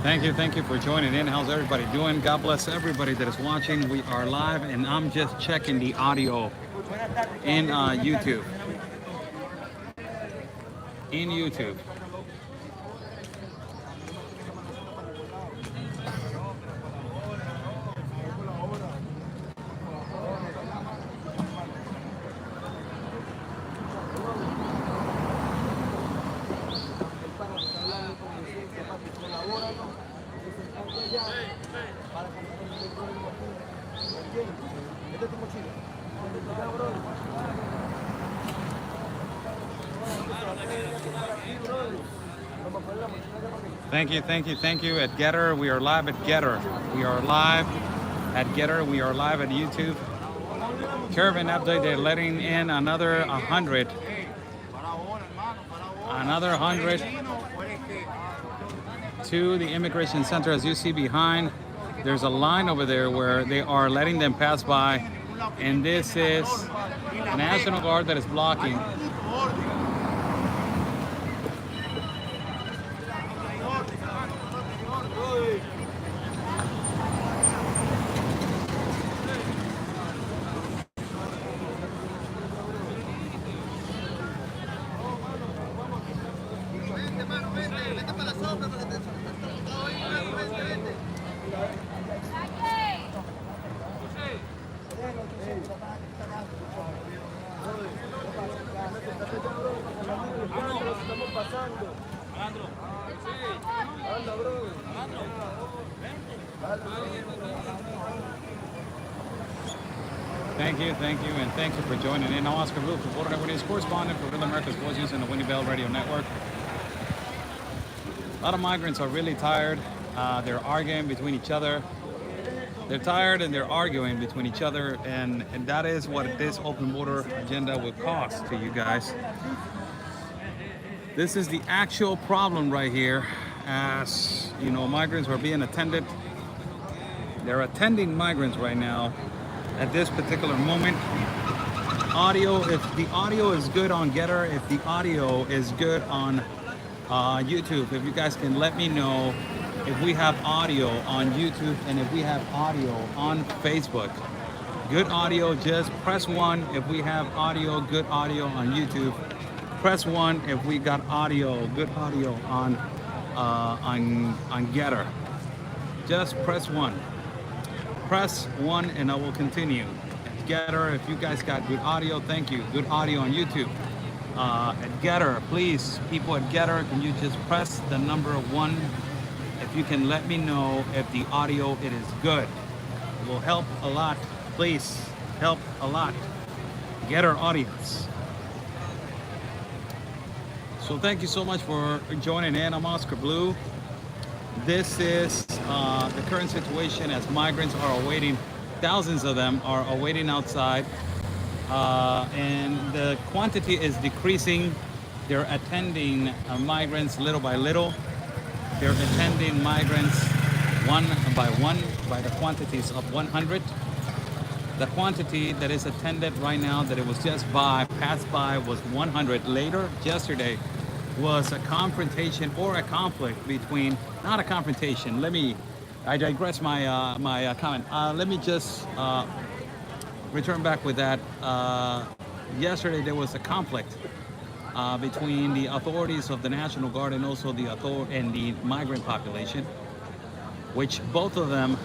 Thank you for joining in. How's everybody doing? God bless everybody that is watching. We are live, and I'm just checking the audio in YouTube. In YouTube. Thank you at Getter. We are live at Getter. We are live at Getter. We are live at YouTube. Curvin update, they're letting in another 100. Another 100 to the immigration center. As you see behind, there's a line over there where they are letting them pass by. And this is the National Guard that is blocking. Thank you, and thank you for joining in. I'm Oscar Blue, Border Network News correspondent for Real America's Voice using the Winnie Bell Radio Network. A lot of migrants are really tired. They're arguing between each other. They're tired and they're arguing between each other, and that is what this open border agenda will cost to you guys. This is the actual problem right here. As you know, migrants are being attended. They're attending migrants right now at this particular moment. Audio, if the audio is good on Getter, if the audio is good on YouTube, if you guys can let me know if we have audio on YouTube and if we have audio on Facebook. Good audio, just press 1. If we have audio, good audio on YouTube, press 1. If we got audio, good audio on Getter, just press 1. Press 1 and I will continue. Getter, if you guys got good audio, thank you. Good audio on YouTube. At Getter, please, people at Getter, can you just press the number 1 if you can let me know if the audio it is good. It will help a lot. Please help a lot. Getter audience. So thank you so much for joining in. I'm Oscar Blue. This is the current situation as migrants are awaiting. Thousands of them are awaiting outside, and the quantity is decreasing. They're attending migrants little by little. They're attending migrants one by one by the quantities of 100. The quantity that is attended right now that it was just passed by was 100. Later, yesterday, was a confrontation or a conflict between, not a confrontation, I digress my comment. Let me just return back with that. Yesterday there was a conflict between the authorities of the National Guard and also the migrant population, which both of them,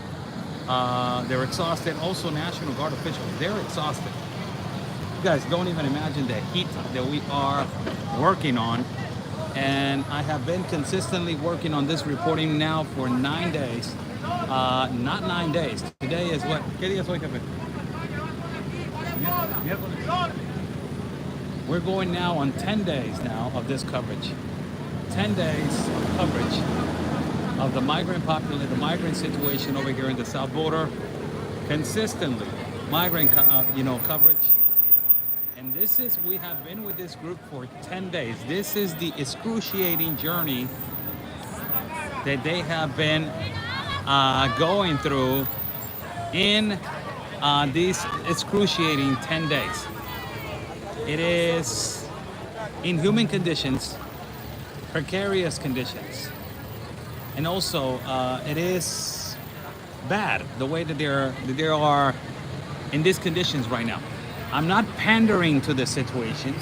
they're exhausted. Also National Guard officials, they're exhausted. You guys don't even imagine the heat that we are working on. And I have been consistently working on this reporting now for 9 days. Not 9 days. Today is what? ¿Qué día es hoy, jefe? We're going now on 10 days now of this coverage. 10 days of coverage of the migrant population, the migrant situation over here in the south border. Consistently, migrant coverage. And this is, we have been with this group for 10 days. This is the excruciating journey that they have been going through in these excruciating 10 days. It is inhuman conditions, precarious conditions. and also it is bad the way that they are in these conditions right now. I'm not pandering to the situation.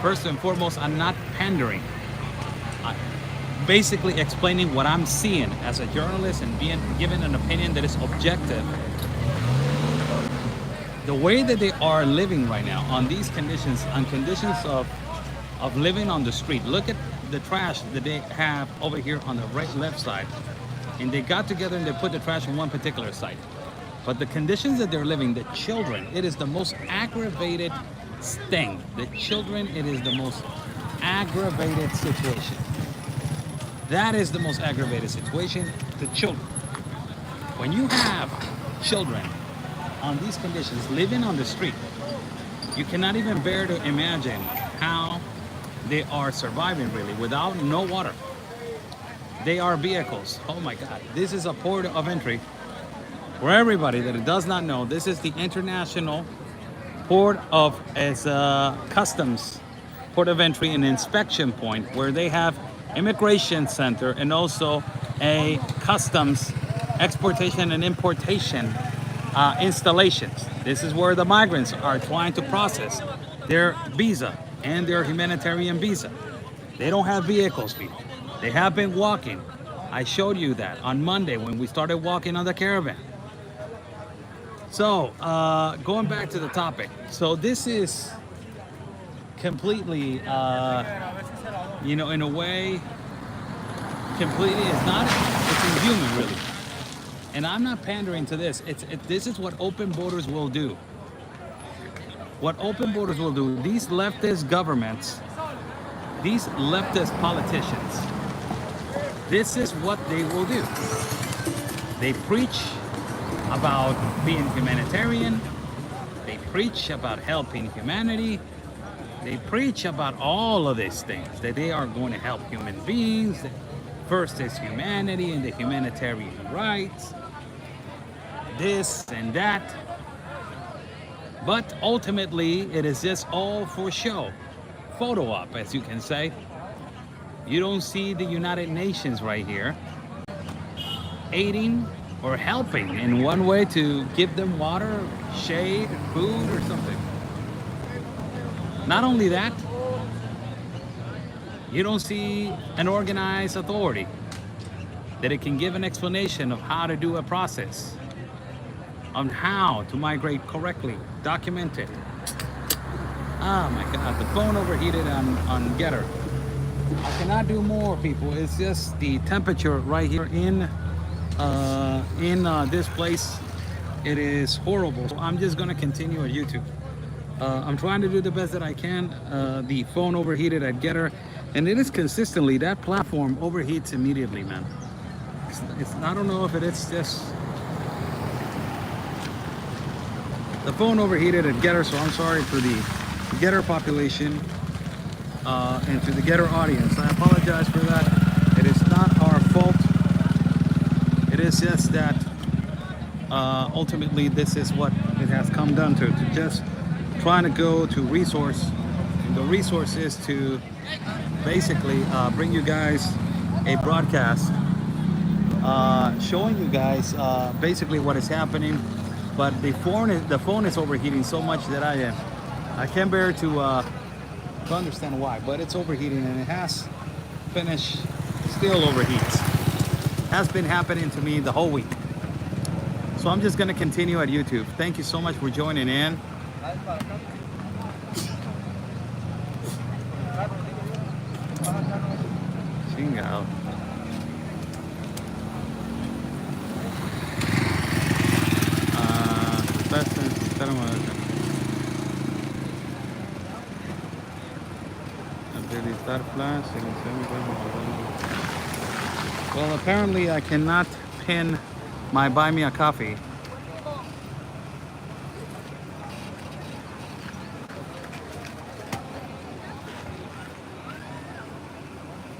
First and foremost, I'm not pandering. I'm basically explaining what I'm seeing as a journalist and being given an opinion that is objective. The way that they are living right now on these conditions, on conditions of living on the street. Look at the trash that they have over here on the right left side. And they got together and they put the trash on one particular site. But the conditions that they're living, the children, it is the most aggravated thing. The children, it is the most aggravated situation. That is the most aggravated situation, the children. When you have children on these conditions, living on the street, you cannot even bear to imagine how they are surviving really without no water. They are vehicles. Oh my God, this is a port of entry. For everybody that does not know, this is the international port of customs port of entry and inspection point where they have immigration center and also a customs exportation and importation installations. This is where the migrants are trying to process their visa and their humanitarian visa. They don't have vehicles, people. They have been walking. I showed you that on Monday when we started walking on the caravan. So, going back to the topic. So this is completely, you know, in a way, completely, it's inhuman, really. And I'm not pandering to this. This is what open borders will do. What open borders will do, these leftist governments, these leftist politicians, this is what they will do. They preach about being humanitarian. They preach about helping humanity. They preach about all of these things, that they are going to help human beings. First is humanity and the humanitarian rights, this and that. But ultimately, it is just all for show. Photo op, as you can say. You don't see the United Nations right here aiding or helping in one way to give them water, shade, food, or something. Not only that, you don't see an organized authority that it can give an explanation of how to do a process, on how to migrate correctly, documented. Oh my God, the phone overheated on Getter. I cannot do more, people. It's just the temperature right here in this place. It is horrible. So I'm just gonna continue at YouTube. I'm trying to do the best that I can. The phone overheated at Getter, and it is consistently, that platform overheats immediately, man. I don't know if it is just the phone overheated at Getter, so I'm sorry for the Getter population and to the Getter audience. I apologize for that. It is not our fault. It is just that ultimately this is what it has come down to just trying to go to resource. The resource is to basically bring you guys a broadcast showing you guys basically what is happening. But the phone is overheating so much that I can't bear to understand why. But it's overheating, and it has finished, still overheats. Has been happening to me the whole week. So I'm just gonna continue at YouTube. Thank you so much for joining in. Chingao. Well, apparently I cannot pin my buy me a coffee.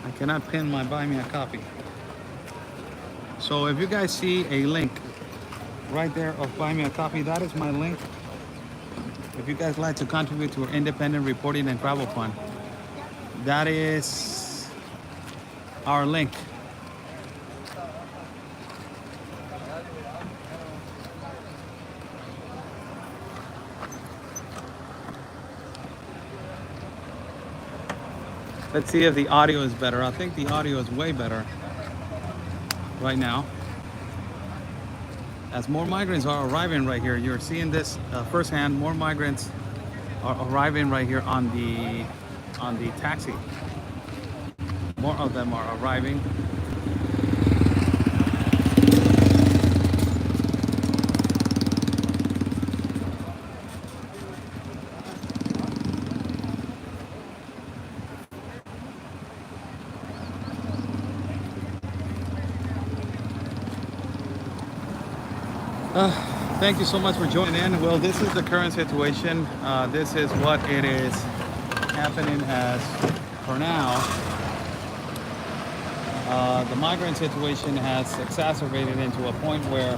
I cannot pin my buy me a coffee. So if you guys see a link right there of buy me a coffee, that is my link. If you guys like to contribute to our independent reporting and travel fund, that is our link. Let's see if the audio is better. I think the audio is way better right now. As more migrants are arriving right here, you're seeing this firsthand. More migrants are arriving right here on the taxi. More of them are arriving. Thank you so much for joining in. Well, this is the current situation. This is what it is happening as for now. The migrant situation has exacerbated into a point where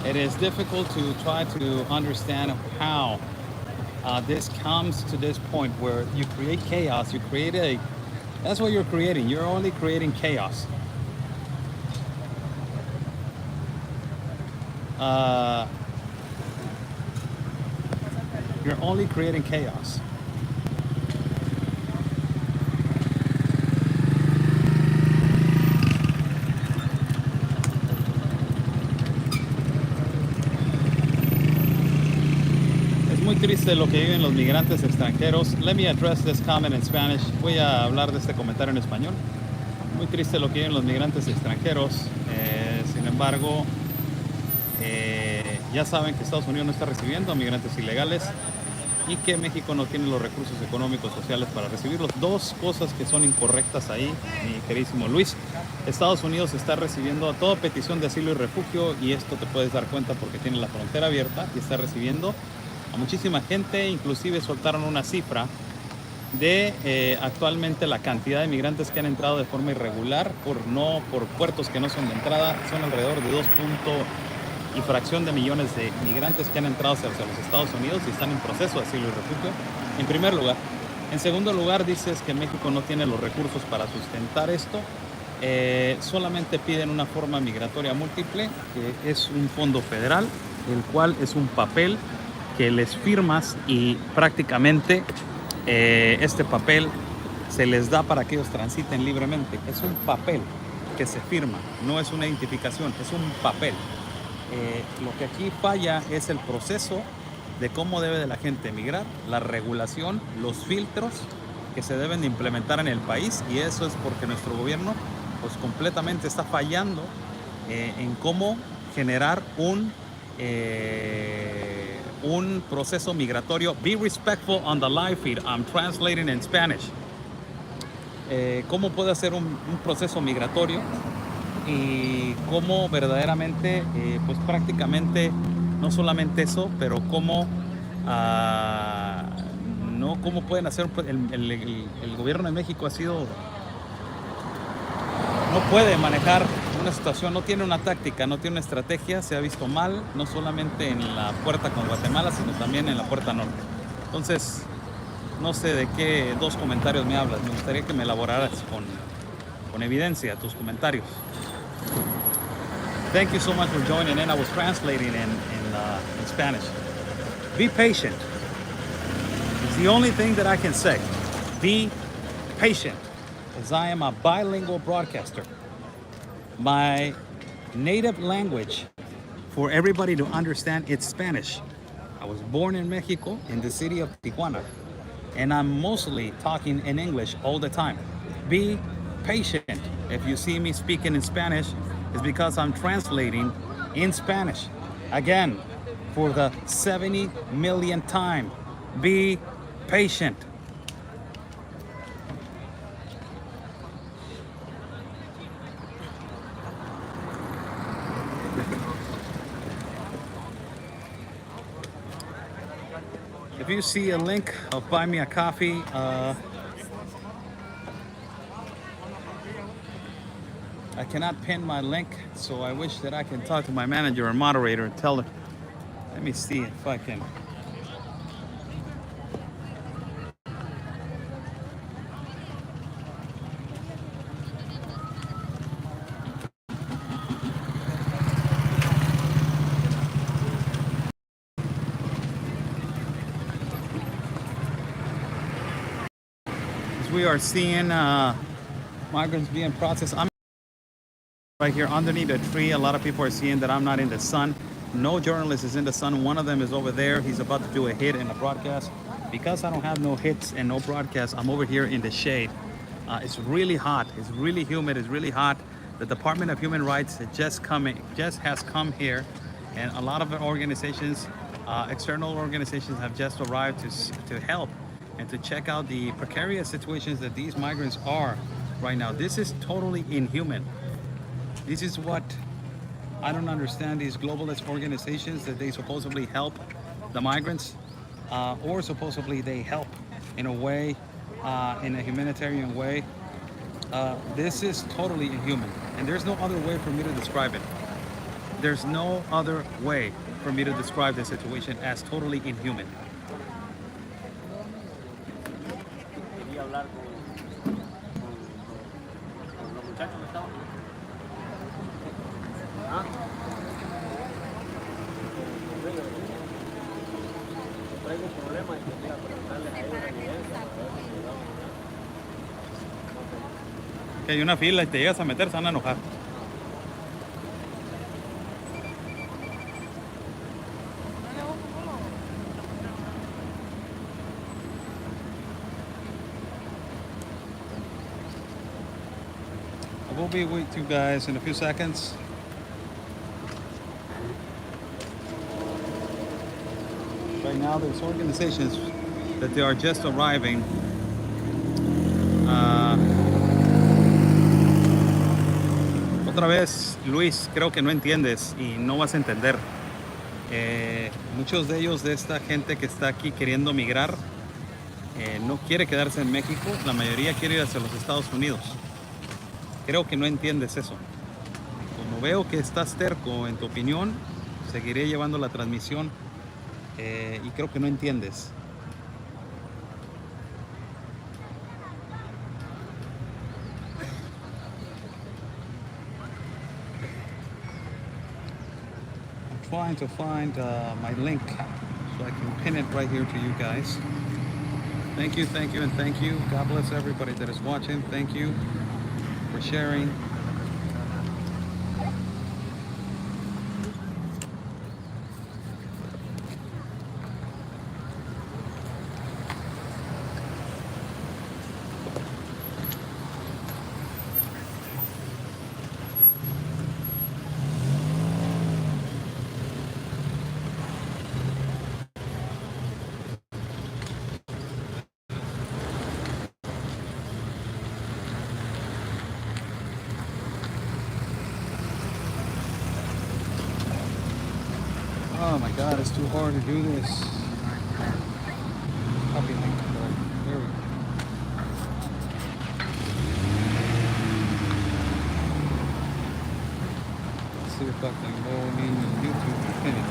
it is difficult to try to understand how this comes to this point where you create chaos. You create that's what you're creating. You're only creating chaos. You're only creating chaos. Es muy triste lo que viven los migrantes extranjeros. Let me address this comment in Spanish. Voy a hablar de este comentario en español. Muy triste lo que viven los migrantes extranjeros. Sin embargo, ya saben que Estados Unidos no está recibiendo a migrantes ilegales y que México no tiene los recursos económicos sociales para recibirlos. Dos cosas que son incorrectas ahí, mi queridísimo Luis. Estados Unidos está recibiendo a toda petición de asilo y refugio, y esto te puedes dar cuenta porque tiene la frontera abierta y está recibiendo a muchísima gente. Inclusive soltaron una cifra de actualmente la cantidad de migrantes que han entrado de forma irregular por puertos que no son de entrada. Son alrededor de 2 y fracción de millones de migrantes que han entrado hacia los Estados Unidos y están en proceso de asilo y refugio, en primer lugar. En segundo lugar, dices que México no tiene los recursos para sustentar esto. Solamente piden una forma migratoria múltiple, que es un fondo federal, el cual es un papel que les firmas y prácticamente este papel se les da para que ellos transiten libremente. Es un papel que se firma, no es una identificación, es un papel. Lo que aquí falla es el proceso de cómo debe de la gente emigrar, la regulación, los filtros que se deben de implementar en el país, y eso es porque nuestro gobierno pues completamente está fallando en cómo generar un proceso migratorio. Be respectful on the live feed. I'm translating in Spanish. ¿Cómo puede hacer un proceso migratorio? Y cómo verdaderamente, pues prácticamente, no solamente eso, pero cómo, cómo pueden hacer, el gobierno de México no puede manejar una situación, no tiene una táctica, no tiene una estrategia, se ha visto mal, no solamente en la puerta con Guatemala, sino también en la puerta norte. Entonces, no sé de qué dos comentarios me hablas, me gustaría que me elaboraras con evidencia tus comentarios. Thank you so much for joining in. I was translating in Spanish. Be patient. It's the only thing that I can say. Be patient, as I am a bilingual broadcaster. My native language for everybody to understand, it's Spanish. I was born in Mexico, in the city of Tijuana, and I'm mostly talking in English all the time. Be patient. If you see me speaking in Spanish, it's because I'm translating in Spanish. Again, for the 70 millionth time, be patient. If you see a link of Buy Me a Coffee, I cannot pin my link, so I wish that I can talk to my manager or moderator and tell her. Let me see if I can. as we are seeing migrants being processed. I'm right here underneath a tree. A lot of people are seeing that I'm not in the sun. No journalist is in the sun. One of them is over there. He's about to do a hit in a broadcast. Because I don't have no hits and no broadcast, I'm over here in the shade. It's really hot. It's really humid. It's really hot. The Department of Human Rights just has come here, and a lot of organizations, external organizations, have just arrived to help and to check out the precarious situations that these migrants are right now. This is totally inhuman. This is what I don't understand. These globalist organizations that they supposedly help the migrants, or supposedly they help in a way, in a humanitarian way. This is totally inhuman, and there's no other way for me to describe it. There's no other way for me to describe the situation as totally inhuman. Quería hablar con los muchachos que estaban. ¿Ah? Traigo un problema y quería preguntarles a ellos la evidencia. Que hay una fila y te llegas a meter, se van a enojar. I will be with you guys in a few seconds. Right now there's organizations that they are just arriving. Otra vez, Luis, creo que no entiendes y no vas a entender. Muchos de ellos, de esta gente que está aquí queriendo migrar, no quiere quedarse en México. La mayoría quiere ir hacia los Estados Unidos. Creo que no entiendes eso. Como veo que estás terco en tu opinión, seguiré llevando la transmisión, y creo que no entiendes. Trying to find my link so I can pin it right here to you guys. Thank you, and thank you. God bless everybody that is watching. Thank you for sharing. Oh my God, it's too hard to do this. Copy link. There we go. Let's see if I can go in YouTube and pin it.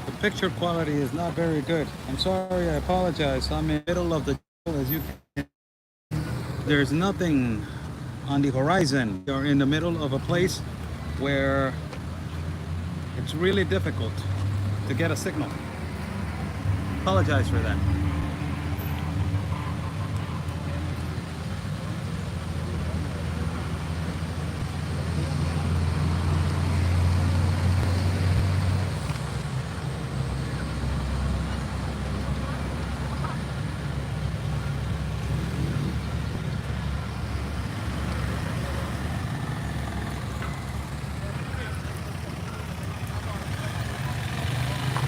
The picture quality is not very good. I'm sorry, I apologize. I'm in the middle of the as you can. There's nothing on the horizon. You're in the middle of a place where it's really difficult to get a signal. Apologize for that.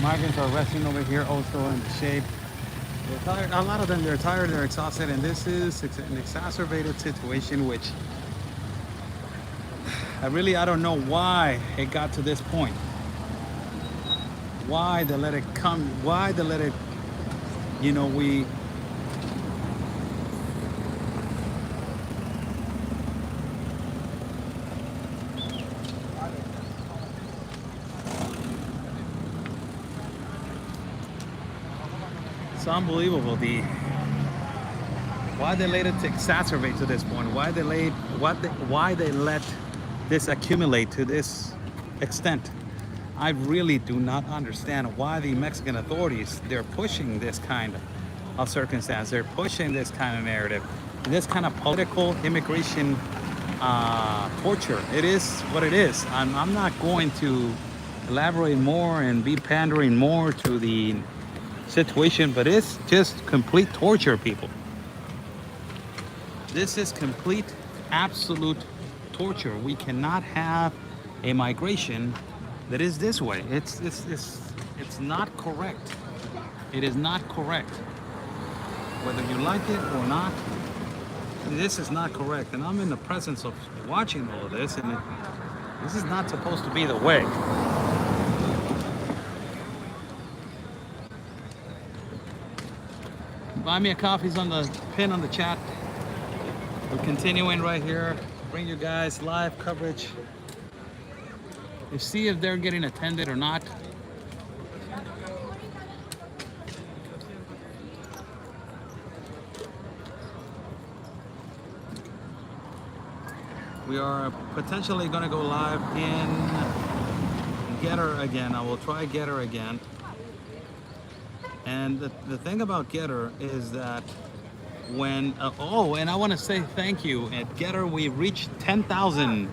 Migrants are resting over here also in the shade. They're tired. A lot of them, they're tired, they're exhausted, and this is an exacerbated situation, which I don't know why it got to this point. Why they let it come, why they let it, we it's unbelievable why they let it exacerbate to this point. Why they let this accumulate to this extent. I really do not understand why the Mexican authorities, they're pushing this kind of circumstance. They're pushing this kind of narrative, this kind of political immigration torture. It is what it is. I'm not going to elaborate more and be pandering more to the situation, but it's just complete torture, people. This is complete, absolute torture. We cannot have a migration that is this way. It's not correct. It is not correct. Whether you like it or not, this is not correct. And I'm in the presence of watching all of this, and this is not supposed to be the way. Buy me a coffee's on the pin on the chat. We're continuing right here. Bring you guys live coverage. You see if they're getting attended or not. We are potentially going to go live in Getter again. I will try Getter again. And the thing about Getter is that when, and I want to say thank you. At Getter, we reached 10,000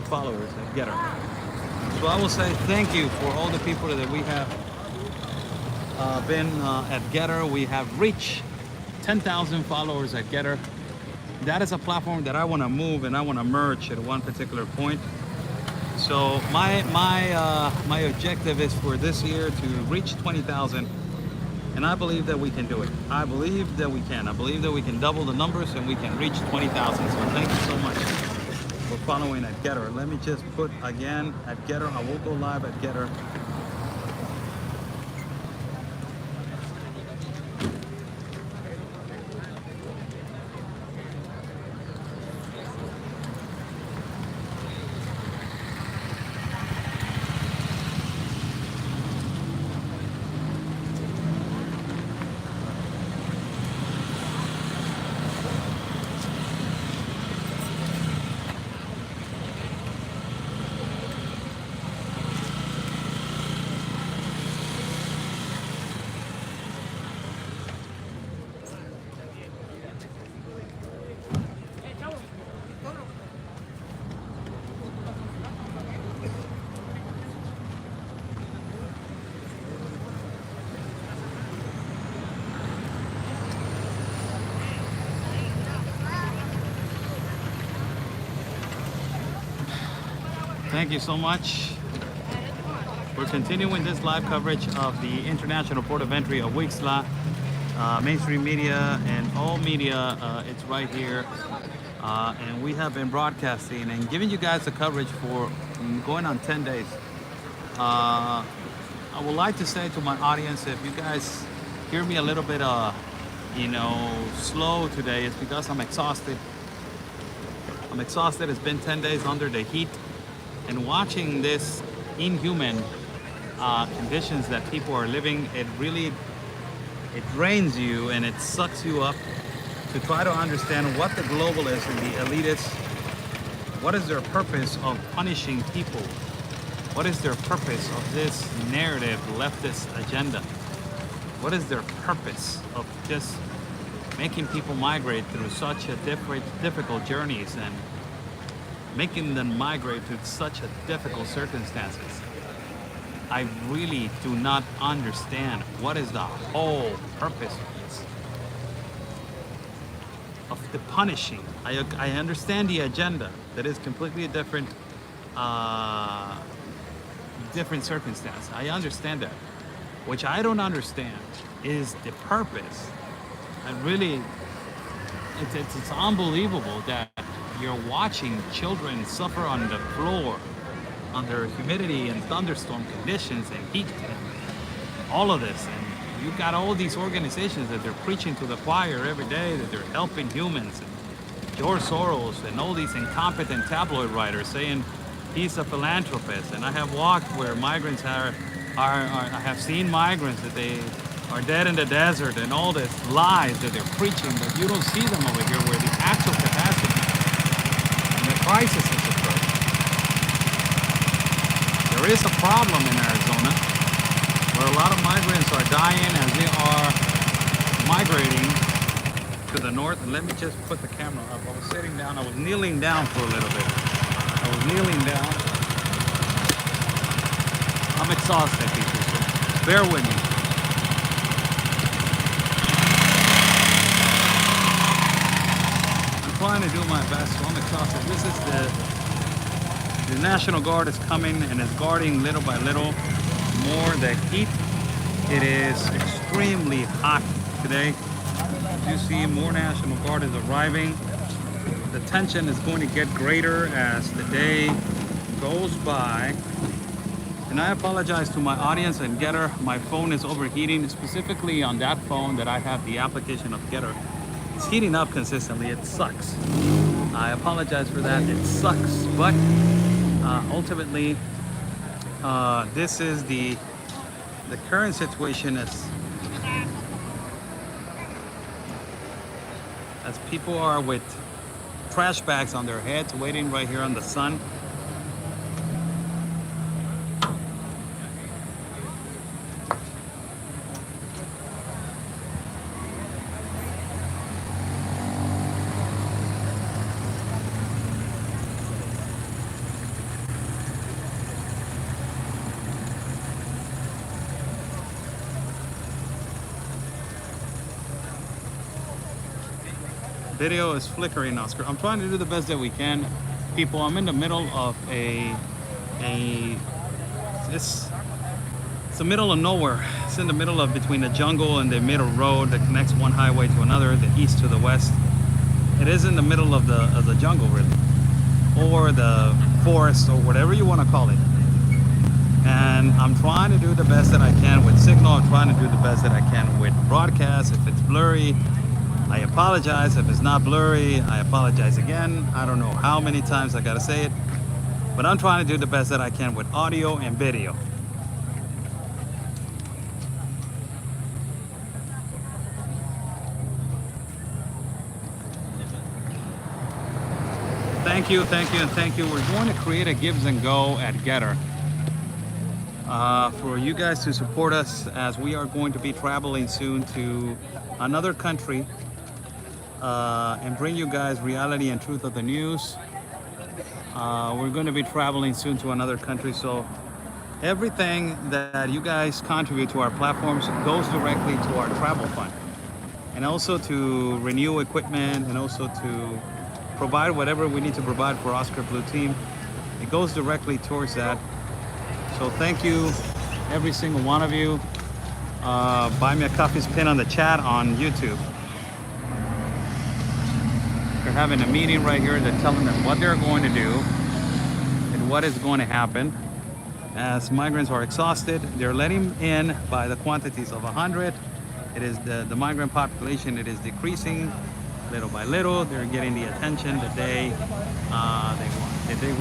followers at Getter. So I will say thank you for all the people that we have been at Getter. We have reached 10,000 followers at Getter. That is a platform that I want to move and I want to merge at one particular point. So my objective is for this year to reach 20,000, and I believe that we can do it. I believe that we can. I believe that we can double the numbers and we can reach 20,000. So thank you so much for following at Getter. Let me just put again at Getter. I will go live at Getter. Thank you so much. We're continuing this live coverage of the International Port of Entry of Wixla. Mainstream media and all media, it's right here. And we have been broadcasting and giving you guys the coverage for going on 10 days. I would like to say to my audience, if you guys hear me a little bit, slow today, it's because I'm exhausted. I'm exhausted. It's been 10 days under the heat. And watching this inhuman conditions that people are living, it drains you and it sucks you up to try to understand what the globalists and the elitists, what is their purpose of punishing people? What is their purpose of this narrative leftist agenda? What is their purpose of just making people migrate through such a difficult journeys and making them migrate to such a difficult circumstances? I really do not understand what is the whole purpose of this, of the punishing. I understand the agenda that is completely different, different circumstance. I understand that. Which I don't understand is the purpose. It's unbelievable that you're watching children suffer on the floor under humidity and thunderstorm conditions and heat and all of this. And you've got all these organizations that they're preaching to the choir every day that they're helping humans. And George Soros and all these incompetent tabloid writers saying he's a philanthropist. And I have walked where migrants I have seen migrants that they are dead in the desert and all this lies that they're preaching, but you don't see them over here where the actual capacity and the crisis has occurred. There There is a problem in Arizona where a lot of migrants are dying as they are migrating to the north. And let me just put the camera up. I was sitting down, I was kneeling down for a little bit. I was kneeling down. I'm exhausted, people, so bear with me. I'm trying to do my best, so I'm exhausted. This is the National Guard is coming and is guarding little by little more the heat. It is extremely hot today. You see more National Guard is arriving. The tension is going to get greater as the day goes by. And I apologize to my audience and Getter. My phone is overheating, specifically on that phone that I have the application of Getter. It's heating up consistently. It sucks. I apologize for that. It sucks. But ultimately, this is the current situation as people are with trash bags on their heads waiting right here on the sun. Video is flickering, Oscar. I'm trying to do the best that we can. People, I'm in the middle of it's the middle of nowhere. It's in the middle of between the jungle and the middle road that connects one highway to another, the east to the west. It is in the middle of the jungle, really, or the forest, or whatever you want to call it. And I'm trying to do the best that I can with signal. I'm trying to do the best that I can with broadcast. If it's blurry, I apologize. If it's not blurry, I apologize again. I don't know how many times I gotta say it, but I'm trying to do the best that I can with audio and video. Thank you, thank you, and thank you. We're going to create a Gives and Go at Getter for you guys to support us as we are going to be traveling soon to another country. And bring you guys reality and truth of the news. We're going to be traveling soon to another country, so everything that you guys contribute to our platforms goes directly to our travel fund, and also to renew equipment, and also to provide whatever we need to provide for Oscar Blue Team. It goes directly towards that. So thank you, every single one of you. Buy me a coffee's pin on the chat on YouTube. They're having a meeting right here. They're telling them what they're going to do and what is going to happen. As migrants are exhausted, they're letting in by the quantities of 100. It is the migrant population. It is decreasing little by little. They're getting the attention that they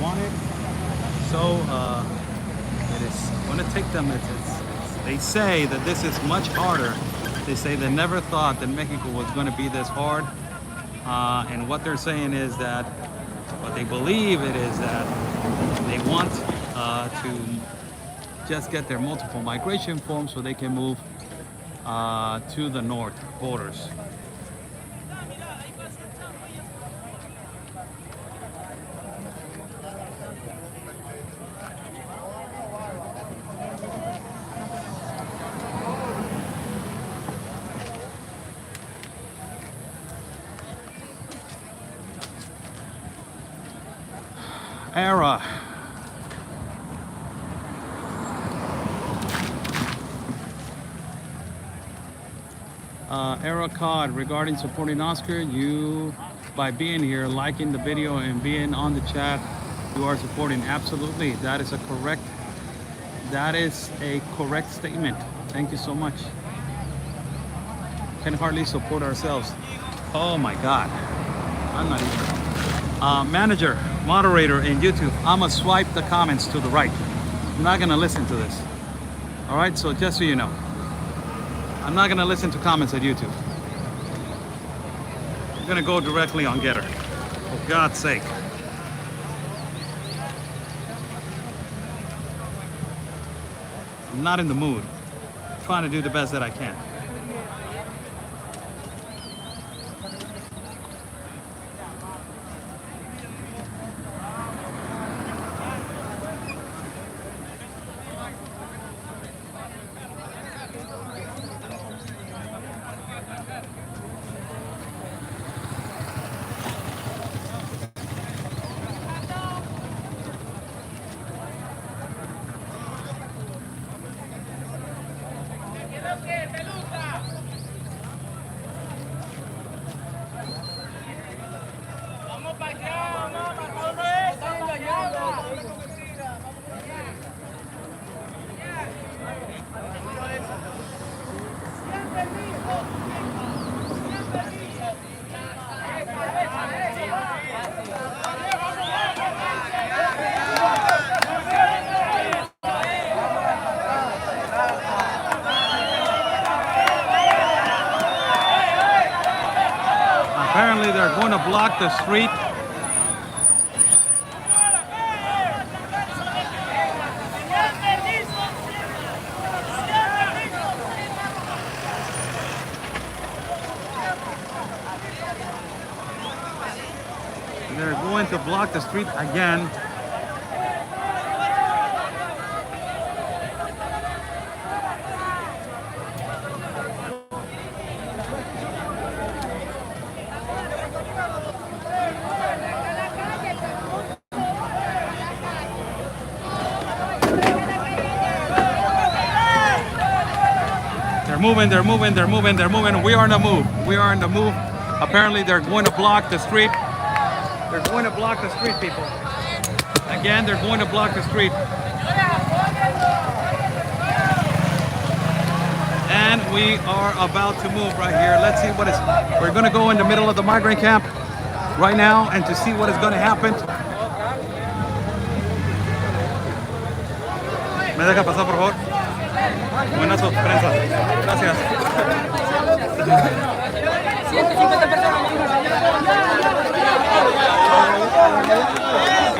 wanted. So it is going to take them. They say that this is much harder. They say they never thought that Mexico was going to be this hard. And what they're saying is that, what they believe it is that they want to just get their multiple migration forms so they can move to the north borders. Era. Era Cod, regarding supporting Oscar, you, by being here, liking the video and being on the chat, you are supporting. Absolutely, that is a correct statement. Thank you so much. Can hardly support ourselves. Oh my God, I'm not even. Manager, moderator in YouTube, I'm gonna swipe the comments to the right. I'm not gonna listen to this. All right, so just so you know, I'm not gonna listen to comments at YouTube. I'm gonna go directly on Getter. For God's sake. I'm not in the mood. I'm trying to do the best that I can. Apparently they're going to block the street. They're going to block the street again. They're moving. We are in the move. Apparently they're going to block the street. They're going to block the street, people. Again, they're going to block the street. And we are about to move right here. Let's see what is. We're going to go in the middle of the migrant camp right now and to see what is going to happen. ¿Me deja pasar, por favor? Buenazo, prensa. Gracias. 150 personas.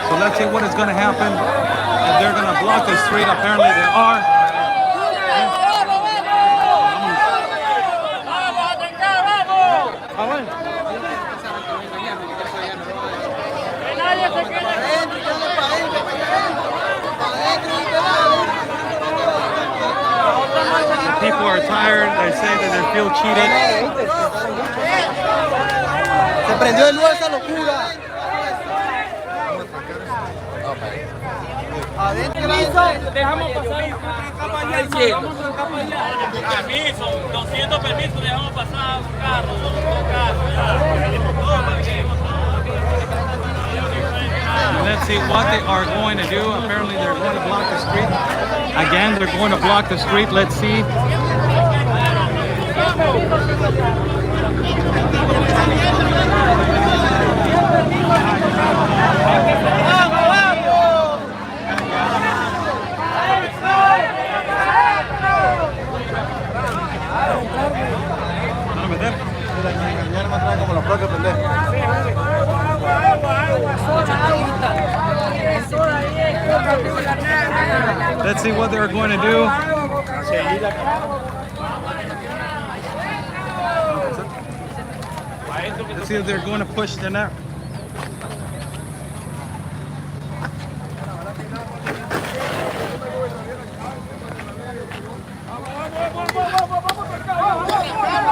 So let's see what is going to happen. If they're going to block the street. Apparently they are. People are tired. They say that they feel cheated. Se prendió de nuevo esa locura. Adentro. Dejamos pasar. Permiso, 200 permisos, dejamos pasar un carro, dos carros. Let's see what they are going to do. Apparently they're going to block the street. Again, they're going to block the street. Let's see. Como los propios pendejos. Let's see what they're going to do. Let's see if they're going to push the net.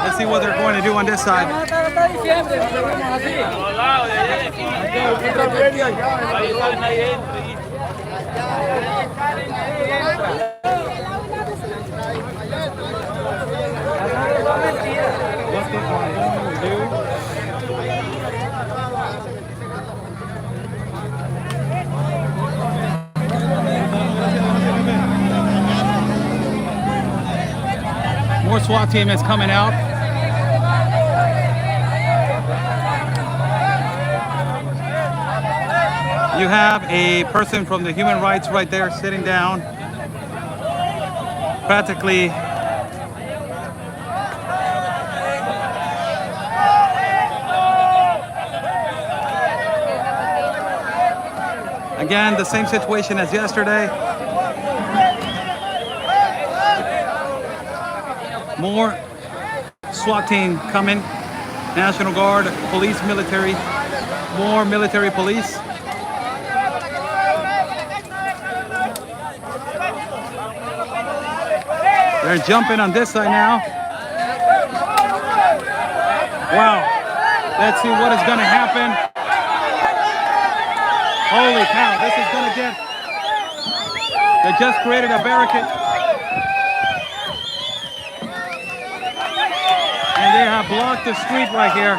Let's see what they're going to do on this side. What they are going to do. More SWAT team is coming out. You have a person from the human rights right there sitting down. Practically again, the same situation as yesterday. More SWAT team coming. National Guard, police, military. More military police. They're jumping on this side now. Wow. Let's see what is going to happen. Holy cow, this is going to get... They just created a barricade. And they have blocked the street right here.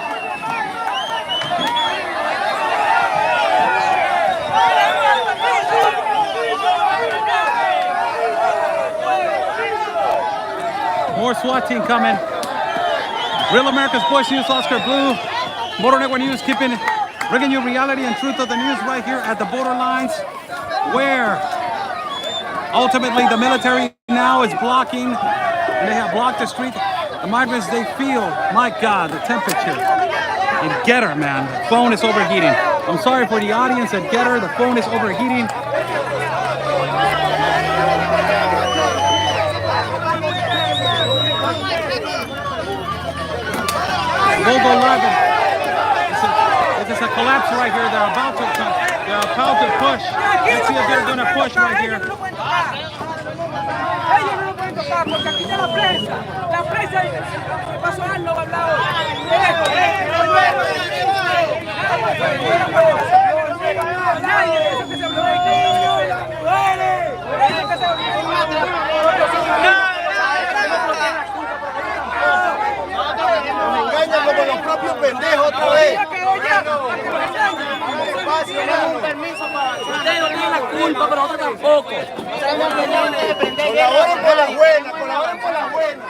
More SWAT team coming. Real America's Voice News, Oscar Blue. Motor Network News, bringing you reality and truth of the news right here at the borderlines, where ultimately the military now is blocking, and they have blocked the street. The migrants, they feel, my God, the temperature. In Getter, man, the phone is overheating. I'm sorry for the audience at Getter, the phone is overheating. We'll go live. This is a collapse right here. They're about to push. Let's see if they're going to push right here. Porque aquí está la prensa pasó algo hablado. Engañan como los propios pendejos otra vez. Ustedes no tienen la culpa, pero nosotros tampoco. Colaboren por las buenas, colaboren por las buenas.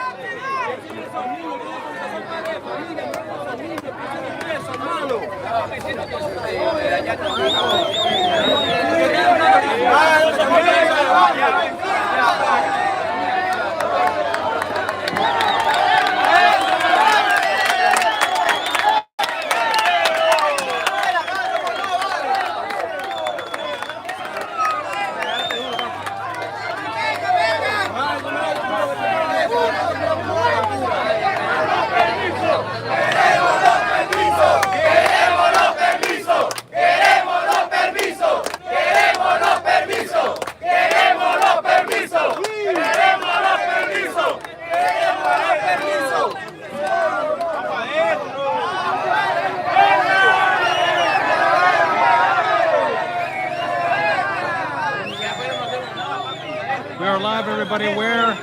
We're live, everybody. Where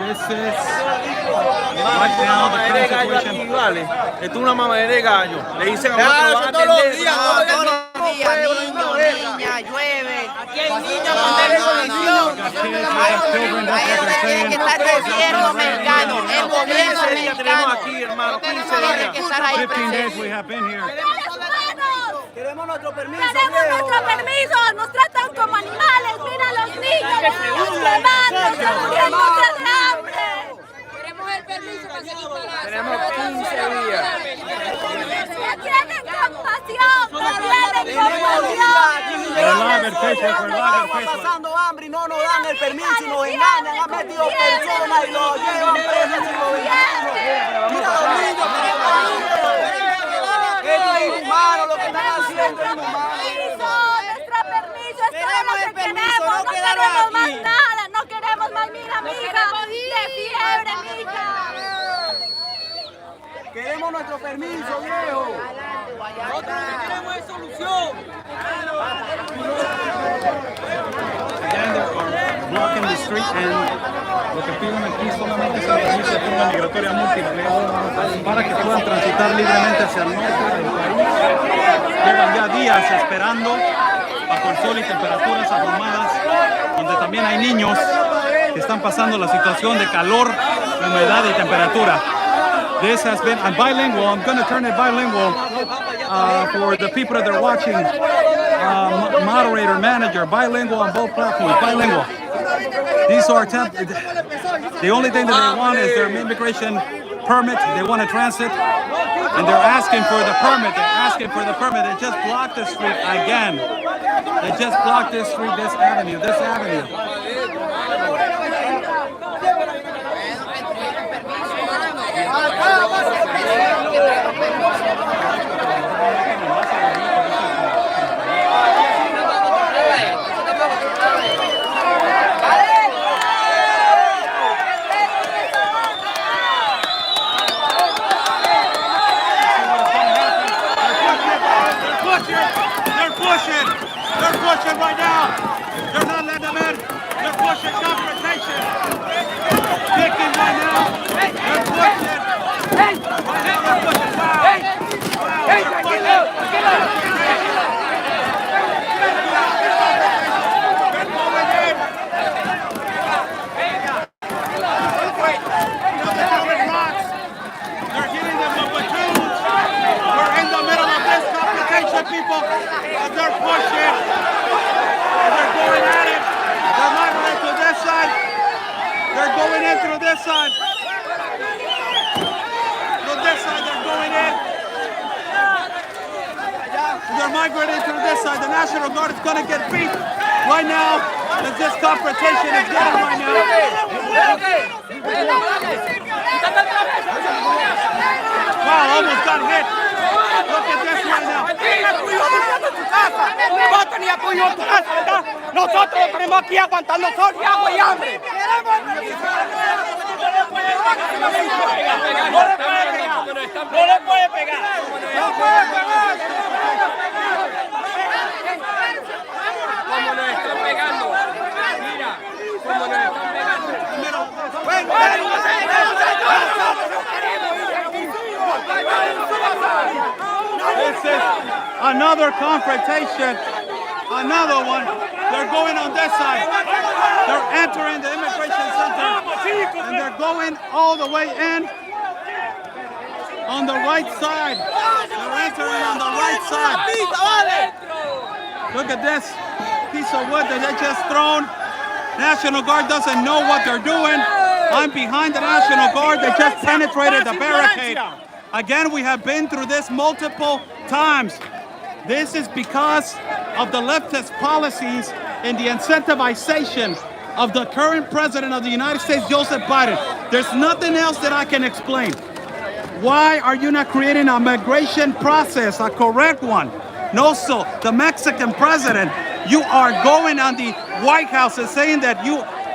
this is right now the current situation. Esto es una mamadera de gallo. Le dicen a Claro, todos los días, Todos los días, niña, llueve. Aquí hay niños con desnutrición. Ahí es donde tiene que estar el gobierno mexicano. El gobierno mexicano. aquí, hermano, 15 Tiene que estar ahí 15 days presente. we have been here. Queremos nuestro permiso. Queremos nuestro permiso, nos tratan como animales, mira a los niños, nos quemando, se muriéndose de hambre. Queremos el permiso para seguir parando. Tenemos 15 días. No tienen compasión, no tienen compasión. We're live at Facebook, we're live at Estamos Facebook. pasando hambre y no nos dan el permiso y nos engañan. Han metido personas y los llevan presos y los engañan. Mira a los niños que están ahí. Esto es inhumano, lo que están haciendo es inhumano. Nuestro permiso es todo lo que queremos, no queremos más nada, no queremos más, mira, mija, de fiebre, mija. Queremos nuestro permiso, viejo. Nosotros lo que queremos es solución. Again, they're blocking the street and lo que piden aquí solamente es el permiso de forma migratoria múltiple para que puedan transitar libremente hacia el norte del país. Llevan ya días esperando bajo el sol y temperaturas abrumadas, donde también hay niños que están pasando la situación de calor, humedad y temperatura. This has been, I'm bilingual, I'm going to turn it bilingual for the people that are watching. Moderator, manager, bilingual on both platforms, bilingual. These are the only thing that they want is their immigration permit. They want to transit, and they're asking for the permit. They're asking for the permit. They just blocked the street again. They just blocked this street, this avenue. side. Look this side, they're going in. They're migrating to this side. The National Guard is going to get beat right now. This confrontation is getting right now. Wow, almost got hit. Look at this right now. Voten y apoyo en tu casa, ¿verdad? Nosotros tenemos aquí aguantando sol y agua y hambre. No le puede pegar. No puede pegar. Como nos están pegando. Mira, como nos están pegando. This is another confrontation. Another one. They're going on this side. They're entering the immigration center. And they're going all the way in on the right side. They're entering on the right side. Look at this piece of wood that they just thrown. National Guard doesn't know what they're doing. I'm behind the National Guard. They just penetrated the barricade. Again, we have been through this multiple times. This is because of the leftist policies and the incentivization of the current president of the United States, Joseph Biden. There's nothing else that I can explain. Why are you not creating a migration process, a correct one? No, so the Mexican president, you are going on the White House and saying that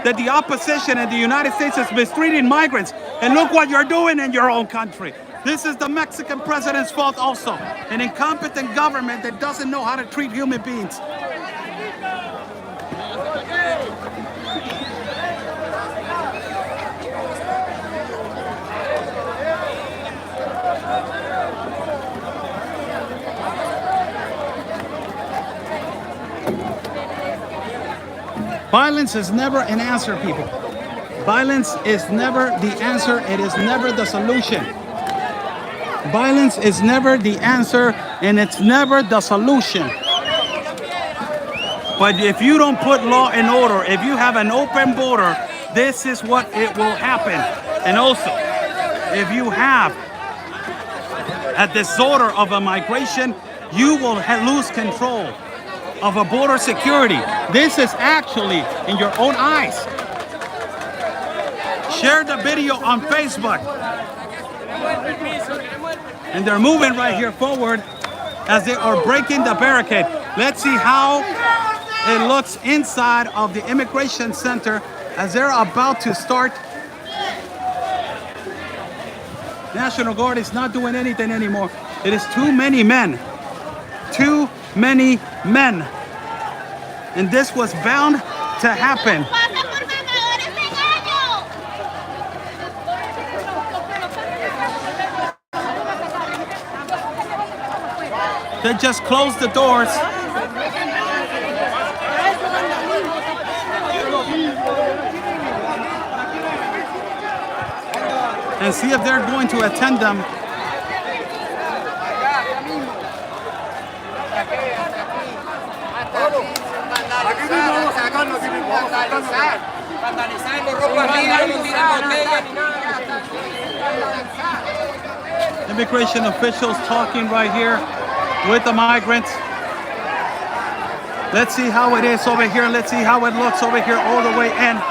the opposition in the United States is mistreating migrants. And look what you're doing in your own country. This is the Mexican president's fault also. An incompetent government that doesn't know how to treat human beings. Violence is never an answer, people. Violence is never the answer. It is never the solution. Violence is never the answer, and it's never the solution. But if you don't put law and order, if you have an open border, this is what it will happen. And also, if you have a disorder of a migration, you will lose control of a border security. This is actually in your own eyes. Share the video on Facebook. And they're moving right here forward as they are breaking the barricade. Let's see how it looks inside of the immigration center as they're about to start. National Guard is not doing anything anymore. It is too many men. Too many men. And this was bound to happen. They just closed the doors. And see if they're going to attend them. Immigration officials talking right here with the migrants. Let's see how it is over here. Let's see how it looks over here all the way in.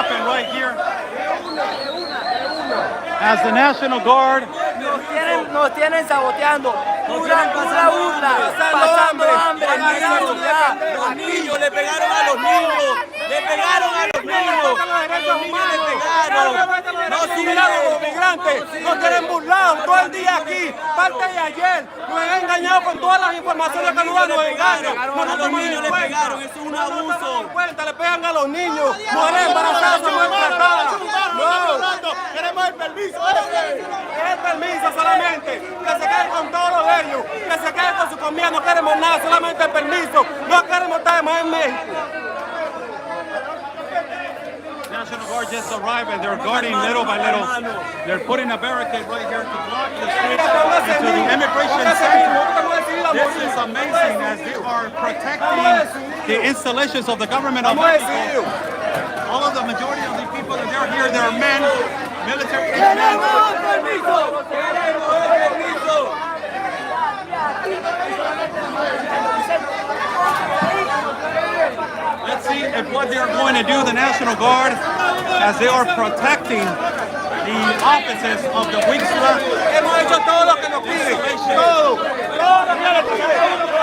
happen right here. As the National Guard Nos tienen saboteando. Pura burla. Pasando hambre. Los niños le pegaron a los niños. Le pegaron a los niños. Los niños le pegaron. No sirven como migrantes. Nos tienen burlados todo el día aquí. Parte de ayer. Nos han engañado con todas las informaciones que nos dan. Nos engañan. A los niños le pegaron. Eso es un abuso. Le pegan a los niños. Mujeres embarazadas son maltratadas. No. Queremos el permiso. El permiso solamente. Que se queden con todos los de ellos. Que se queden con su comida. No queremos nada. Solamente el permiso. No queremos estar más en México. National Guard just arrived and they're guarding little by little. They're putting a barricade right here to block the street into the immigration center. This is amazing as they are protecting the installations of the government of Mexico. All of the majority of the people that are here, they're men, military Let's see if what they're going to do, the National Guard, as they are protecting the offices of the WIXLA. Hemos hecho todo lo que nos piden. Todo. Todo lo que nos piden.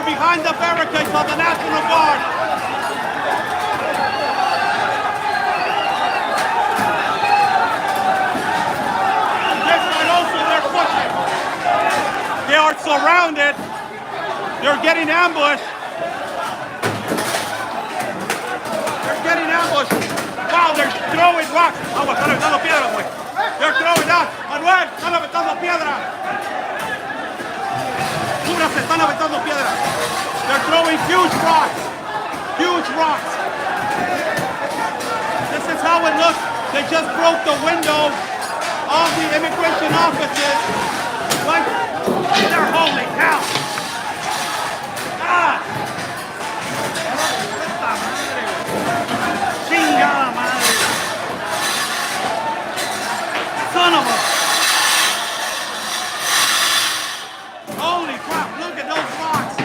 Behind the barricades of the National Guard. This side also, they're pushing. They are surrounded. They're getting ambushed. They're getting ambushed. Wow, they're throwing rocks. Vamos, están aventando piedras, güey. They're throwing rocks. Manuel, están aventando piedras. Se están aventando piedras. They're throwing huge rocks. Huge rocks. This is how it looks. They just broke the window of the immigration offices. Like, they're holy cow. Ah! Chingada madre. Son of a... Holy crap, look at those rocks.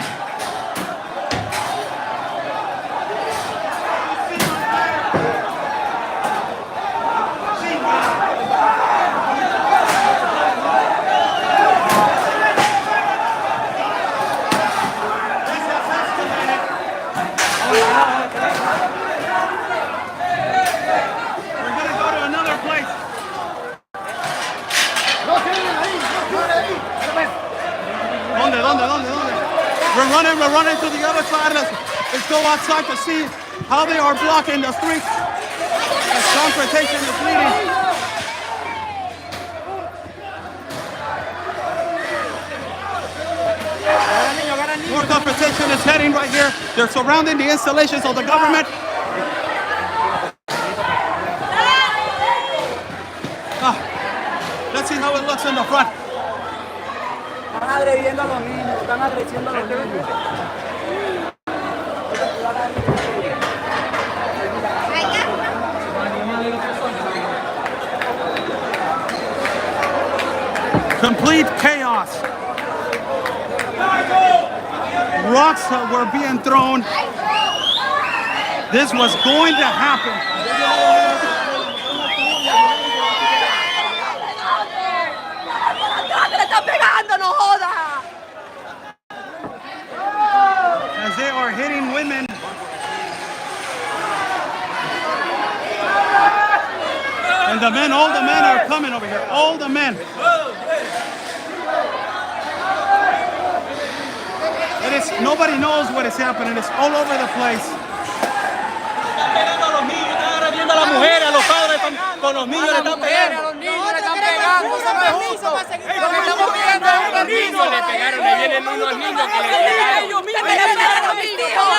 We're running to the other side. Let's go outside to see how they are blocking the streets as confrontation is leading. More confrontation is heading right here. They're surrounding the installations of the government. Let's see how it looks in the front. Están agrediendo a los niños, están agrediendo a los niños. Complete chaos. Rocks were being thrown. This was going to happen. ¡Le está pegando, no joda! As they are hitting women. And the men, all the men are coming over here. All the men. Nobody knows what is happening. It's all over the place. Están pegando a los niños, están agrediendo a las mujeres, a los padres están, con los niños le están pegando. A los niños le están pegando, eso no es justo. Lo que estamos pidiendo es un permiso. Le pegaron, le vienen unos niños que le pegaron. Ellos mismos le pegaron a mis hijos.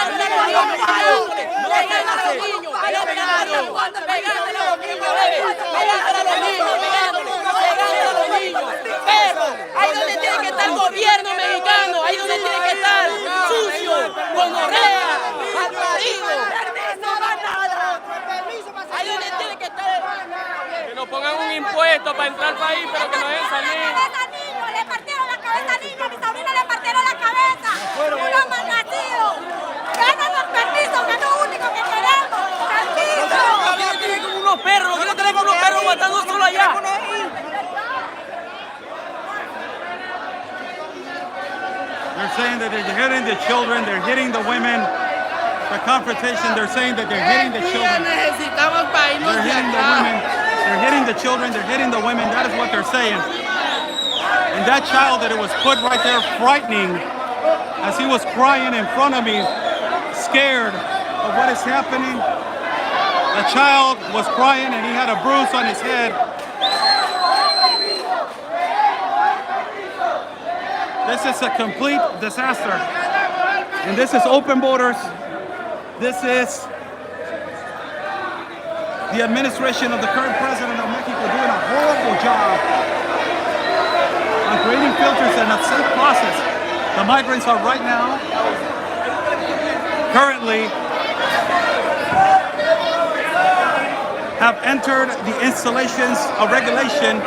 Pero ahí donde tiene que estar el gobierno mexicano, ahí donde tiene que estar sucio, gonorrea, malparido. Ahí donde tiene que estar. Que nos pongan un impuesto para entrar al país, pero que nos dejen salir. Le partieron la cabeza al niño, a mi sobrina le partieron la cabeza. Unos malnacidos. Déjanos permiso, que es lo único que queremos. Permiso. Todavía tienen como unos perros, que no tenemos unos perros matando solo allá. They're saying that they're hitting the children, they're hitting the women. The confrontation, they're saying that they're hitting the children. Necesitamos para irnos They're de hitting the acá. women. They're hitting the children, they're hitting the women. That is what they're saying. And that child that it was put right there frightening as he was crying in front of me, scared of what is happening. The child was crying and he had a bruise on his head. This is a complete disaster. And this is open borders. This is the administration of the current president of Mexico doing a horrible job on creating filters and a safe process. The migrants are right now, currently, have entered the installations of regulation.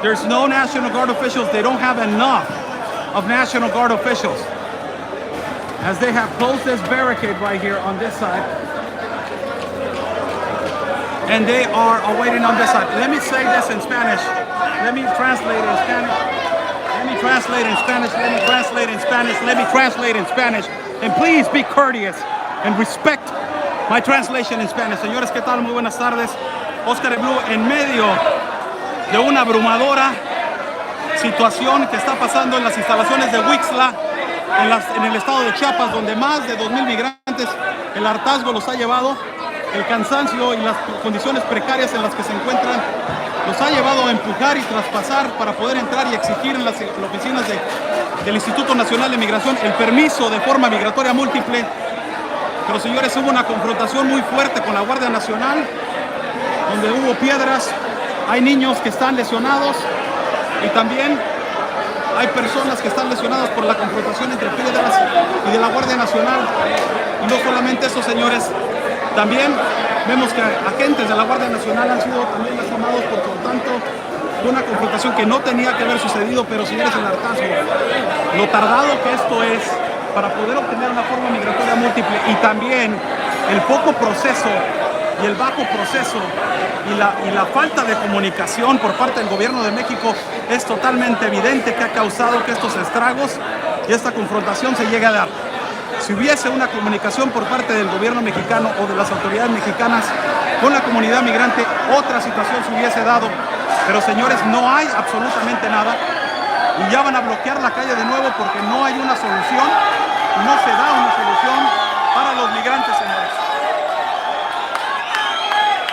There's no National Guard officials. They don't have enough of National Guard officials, as they have closed this barricade right here on this side, and they are awaiting on this side. Let me say this in Spanish. Let me translate in Spanish. Let me translate in Spanish. Let me translate in Spanish. Let me translate in Spanish. And please be courteous and respect my translation in Spanish. Señores, ¿qué tal? Muy buenas tardes. Oscar de Blue, en medio de una abrumadora situación que está pasando en las instalaciones de Huixla, en el estado de Chiapas, donde más de 2,000 migrantes, el hartazgo los ha llevado, el cansancio y las condiciones precarias en las que se encuentran, los ha llevado a empujar y traspasar para poder entrar y exigir en las oficinas del Instituto Nacional de Migración el permiso de forma migratoria múltiple. Pero señores, hubo una confrontación muy fuerte con la Guardia Nacional, donde hubo piedras, hay niños que están lesionados y también hay personas que están lesionadas por la confrontación entre piedras y de la Guardia Nacional. Y no solamente eso, señores, también vemos que agentes de la Guardia Nacional han sido también lastimados por tanto de una confrontación que no tenía que haber sucedido. Pero señores, el hartazgo, lo tardado que esto es para poder obtener una forma migratoria múltiple, y también el poco proceso y el bajo proceso y la falta de comunicación por parte del gobierno de México es totalmente evidente que ha causado que estos estragos y esta confrontación se llegue a dar. Si hubiese una comunicación por parte del gobierno mexicano o de las autoridades mexicanas con la comunidad migrante, otra situación se hubiese dado. Pero señores, no hay absolutamente nada y ya van a bloquear la calle de nuevo porque no hay una solución y no se da una solución para los migrantes, señores.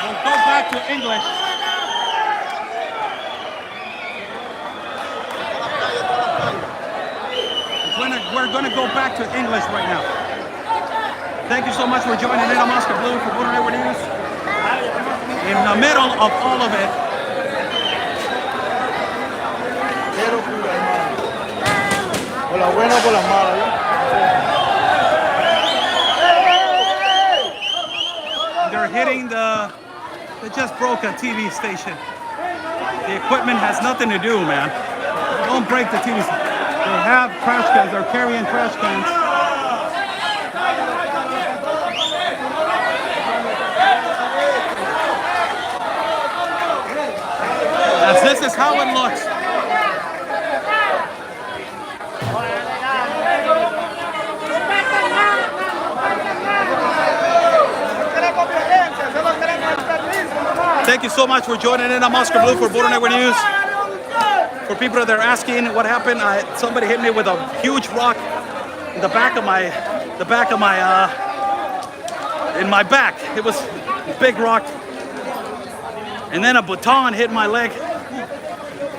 We'll go back to English. We're going to go back to English right now. Thank you so much for joining in. I'm Oscar Blue for Border Network News. In the middle of all of it, las buenas por las malas, ¿eh? They're hitting they just broke a TV station. The equipment has nothing to do, man. Don't break the TVs. They have trash cans. They're carrying trash cans. As this is how it looks. Thank you so much for joining in. I'm Oscar Blue for Border Network News. For people that are asking what happened, somebody hit me with a huge rock in the back of my back. It was a big rock, and then a baton hit my leg.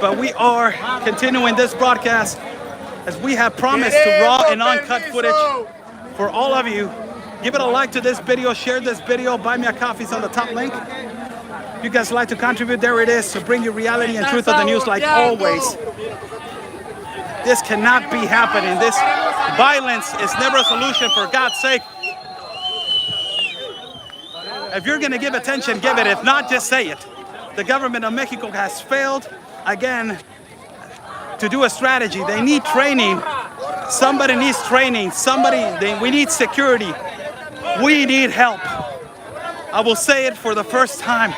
But we are continuing this broadcast as we have promised to raw and uncut footage for all of you. Give it a like to this video, share this video, buy me a coffee on the top link. If you guys like to contribute, there it is, to bring you reality and truth of the news like always. This cannot be happening. This violence is never a solution, for God's sake. If you're gonna give attention, give it. If not, just say it. The government of Mexico has failed, again, to do a strategy. They need training. Somebody needs training. We need security. We need help. I will say it for the first time.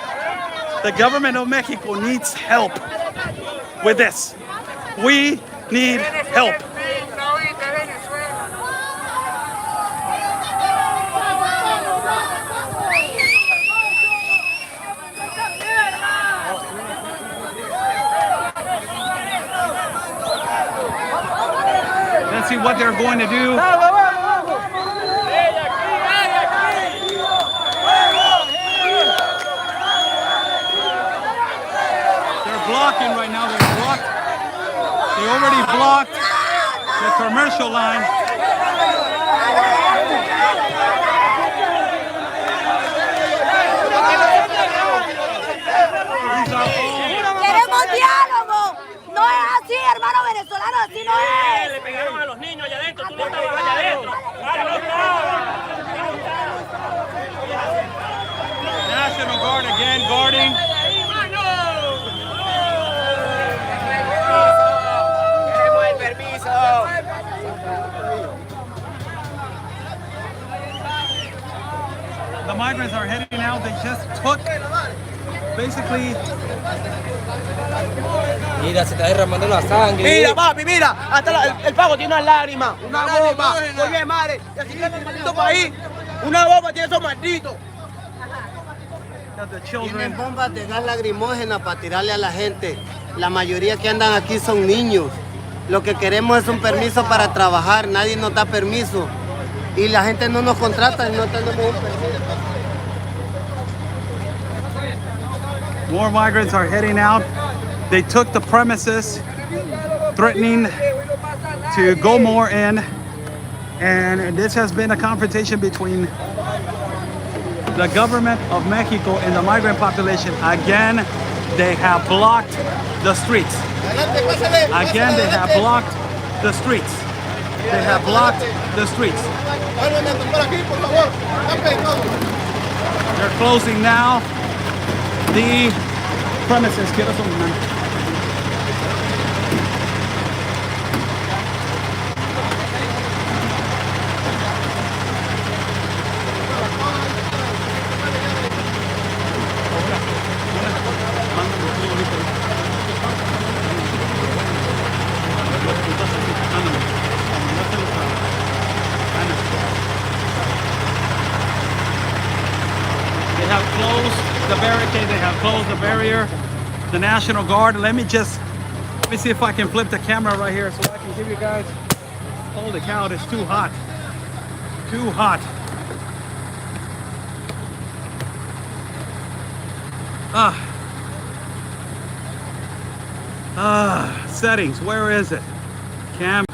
The government of Mexico needs help with this. We need help. Let's see what they're going to do. Blocking right now. They're blocked. They already blocked the commercial line. Queremos diálogo. No es así, hermano venezolano, así no es. Le pegaron a los niños allá adentro, tú no estabas allá adentro. National Guard again guarding. The migrants are heading out. They just took, basically. Mira, se está derramando la sangre. Mira, papi, mira, hasta el pago tiene una lágrima, una bomba. Oye, madre, y así que en el maldito país, una bomba tiene esos malditos. Tienen bombas de gas lacrimógena para tirarle a la gente. La mayoría que andan aquí son niños. Lo que queremos es un permiso para trabajar. Nadie nos da permiso. Y la gente no nos contrata y no tenemos un permiso. More migrants are heading out. They took the premises, threatening to go more in. And this has been a confrontation between the government of Mexico and the migrant population. Again, they have blocked the streets. Again, they have blocked the streets. They have blocked the streets. They're closing now the premises. Give us a moment. They have closed the barricade, they have closed the barrier. The National Guard, let me see if I can flip the camera right here so I can give you guys, holy cow, it's too hot. Too hot. Settings, where is it? Cam.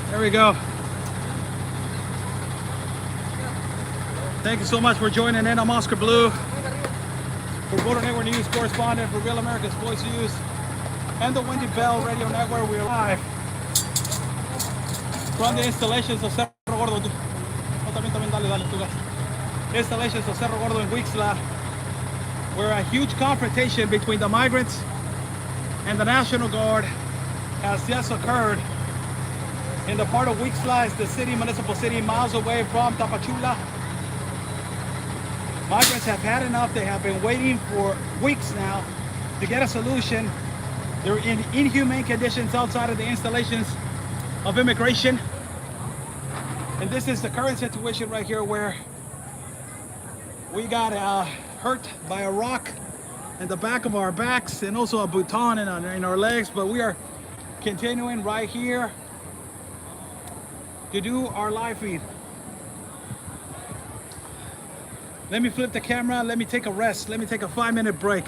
There we go. Thank you so much for joining in. I'm Oscar Blue. For Border Network News correspondent for Real America's Voice News and the Wendy Bell Radio Network, we are live from the installations of Cerro Gordo. Installations of Cerro Gordo in Huixla, where a huge confrontation between the migrants and the National Guard has just occurred in the part of Huixla. It's the city, municipal city, miles away from Tapachula. Migrants have had enough. They have been waiting for weeks now to get a solution. They're in inhumane conditions outside of the installations of immigration. And this is the current situation right here, where we got hurt by a rock in the back of our backs and also a bouton in our legs, but we are continuing right here to do our live feed. Let me flip the camera, let me take a rest, let me take a 5-minute break.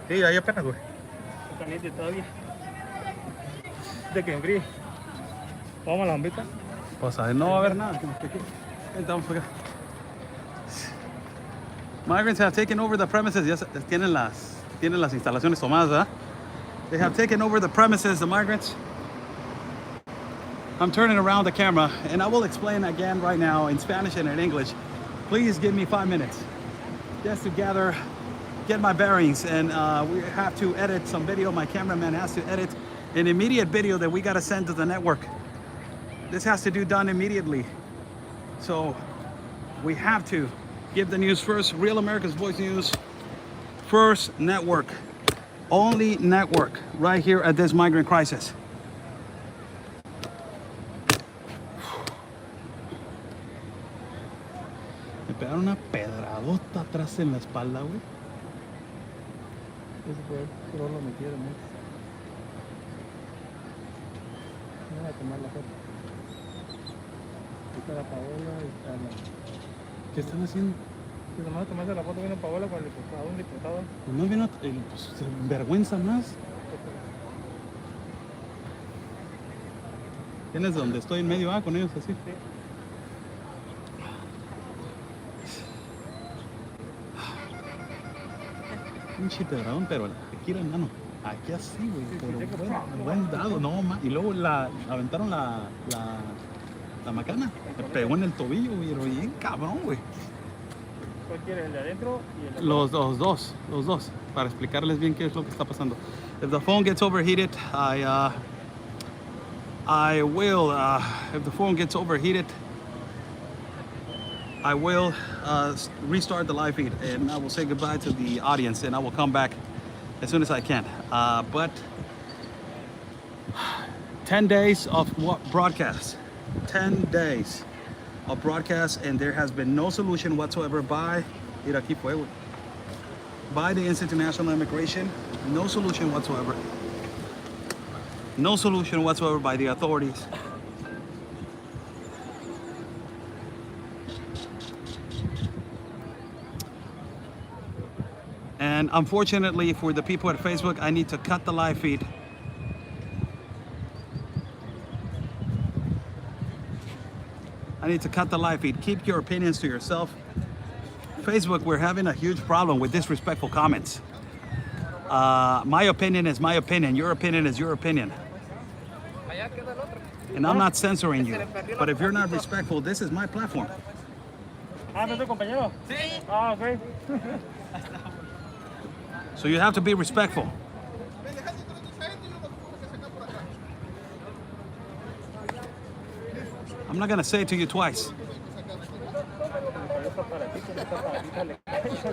Sí, ahí apenas, güey. Caliente todavía. De que enfríe. Vamos a la bombita. Pues a ver, no va a haber nada. Estamos acá. Migrants have taken over the premises. Ya tienen las instalaciones tomadas, ¿verdad? They have taken over the premises, the migrants. I'm turning around the camera and I will explain again right now in Spanish and in English. Please give me 5 minutes just to get my bearings, and we have to edit some video. My cameraman has to edit an immediate video that we got to send to the network. This has to be done immediately. So we have to give the news first. Real America's Voice News, first network, only network right here at this migrant crisis. Me pegaron una pedradota atrás en la espalda, güey. Eso fue, pero lo metieron, ¿no? No voy a tomar la foto. Ahí está la Paola, ahí está la... ¿Qué están haciendo? Si nomás tomaste la foto, vino Paola con el diputado, un diputado. No vino, pues se vergüenza más. ¿Tienes donde estoy en medio con ellos así? Sí. Pinche pedradón, pero aquí era mano. Aquí así, güey. Pero buen dado, no, y luego aventaron la macana. Me pegó en el tobillo, güey. Pero bien cabrón, güey. ¿Cuál quieres? ¿El de adentro y el de Los dos. Para explicarles bien qué es lo que está pasando. If the phone gets overheated, I will. If the phone gets overheated, I will restart the live feed, and I will say goodbye to the audience, and I will come back as soon as I can. But 10 days of broadcast, 10 days of broadcast, and there has been no solution whatsoever by the Institute of National Immigration. No solution whatsoever. No solution whatsoever by the authorities. And unfortunately for the people at Facebook, I need to cut the live feed. I need to cut the live feed. Keep your opinions to yourself. Facebook, we're having a huge problem with disrespectful comments. My opinion is my opinion. Your opinion is your opinion. And I'm not censoring you. But if you're not respectful, this is my platform. Ah, ¿no es tu compañero? Sí. Ah, ok. So you have to be respectful. I'm not gonna say it to you twice.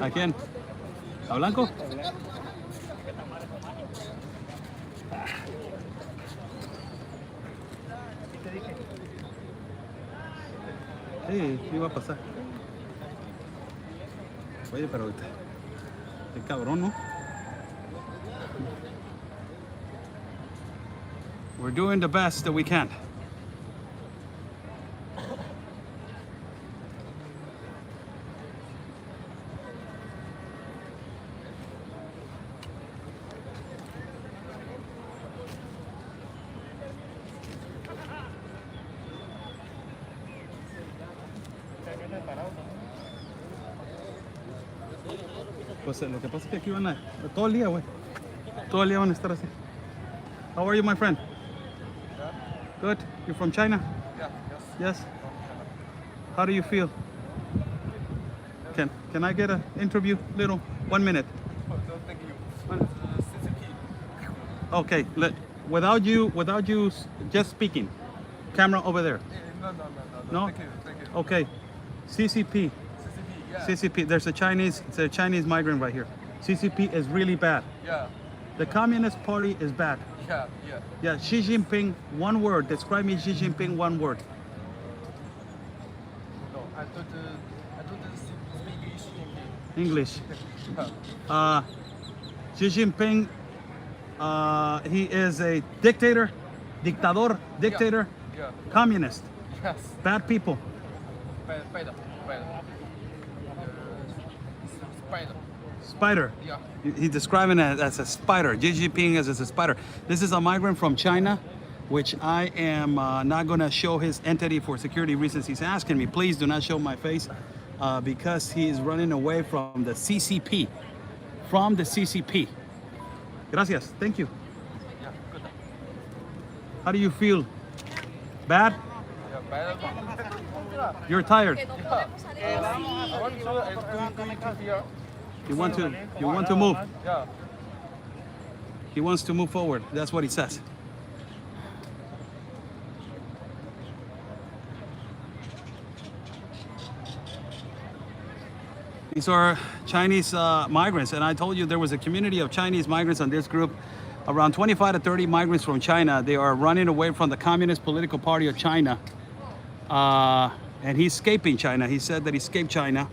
¿A quién? ¿A Blanco? Sí, iba a pasar. Oye, pero qué cabrón, ¿no? We're doing the best that we can. Pues lo que pasa es que aquí van a todo el día, güey. Todo el día van a estar así. How are you, my friend? Good. You're from China? Yeah, Yes. How do you feel? Can I get an interview? Little 1 minute. thank you. Okay. Without you just speaking. Camera over there. No? Thank you. Okay. CCP. CCP. There's a Chinese migrant right here. CCP is really bad. Yeah, The Communist Party is bad. yeah. Yeah, Xi Jinping, one word. Describe me Xi Jinping, one word. No, I don't speak English. Yeah. Xi Jinping, he is a dictator, dictador, Yeah. communist, Yes. bad people. Spider. Spider. Yeah. He's describing it as a spider. Xi Jinping as a spider. This is a migrant from China, which I am not going to show his entity for security reasons. He's asking me, please do not show my face because he is running away from the CCP. From the CCP. Gracias. Thank you. Yeah, good. How do you feel? Bad? Yeah, better. You're tired. I want to here. You want to move. Yeah. He wants to move forward. That's what he says. These are Chinese migrants, and I told you there was a community of Chinese migrants on this group. Around 25 to 30 migrants from China. They are running away from the Communist Political Party of China. And he's escaping China. He said that he escaped China.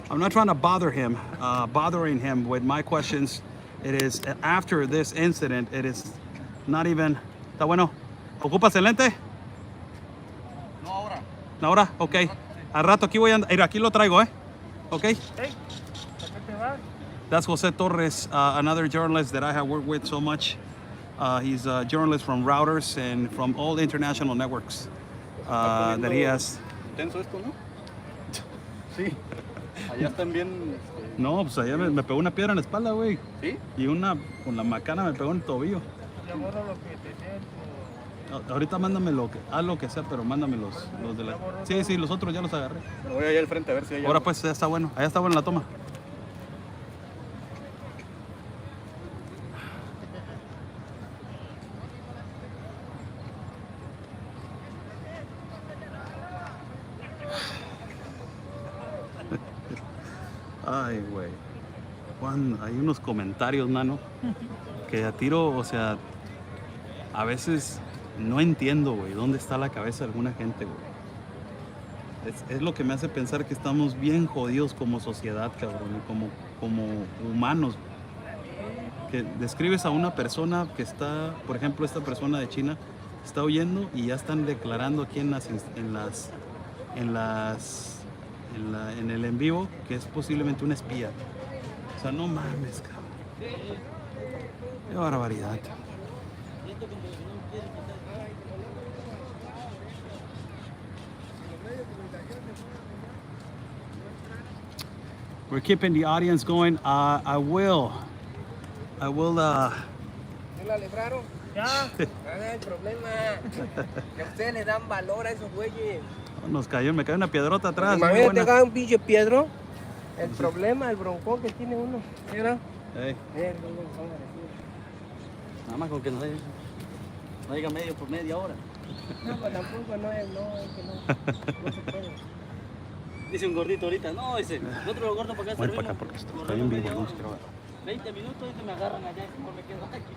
I'm not trying to bothering him with my questions. It is after this incident, it is not even. ¿Está bueno? ¿Ocupas el lente? No ahora. ¿No ahora? Ok. Al rato aquí voy a andar. Aquí lo traigo, Ok. That's Jose Torres, another journalist that I have worked with so much. He's a journalist from Routers and from all the international networks that he has. Tenso esto, ¿no? Sí. Allá están bien. No, pues allá me pegó una piedra en la espalda, güey. ¿Sí? Y una con la macana me pegó en el tobillo. Ahorita mándame haz lo que sea, pero mándame los de la. Sí, los otros ya los agarré. Me voy allá al frente a ver si hay. Ahora pues ya está bueno, allá está buena la toma. Ay, güey. Juan, hay unos comentarios, mano, que a tiro, o sea, a veces no entiendo, güey, dónde está la cabeza de alguna gente, güey. Es lo que me hace pensar que estamos bien jodidos como sociedad, cabrón, y como humanos. Que describes a una persona que está, por ejemplo, esta persona de China está huyendo y ya están declarando aquí en el en vivo que es posiblemente un espía. O sea, no mames, cabrón. Qué barbaridad. We're keeping the audience going. I will. ¿Ya la libraron? Ya. El problema. Que ustedes le dan valor a esos güeyes. Me cayó una piedrota atrás. Imagínate que haga un pinche piedro. El problema, el broncón que tiene uno. Mira. Nada más con que no diga medio por media hora. No, pues tampoco no es que no se puede. Dice un gordito ahorita, no, dice, nosotros los gordos para acá Voy servimos. para acá porque estoy en vivo, no quiero ver. 20 minutos y me agarran allá y mejor me quedo aquí.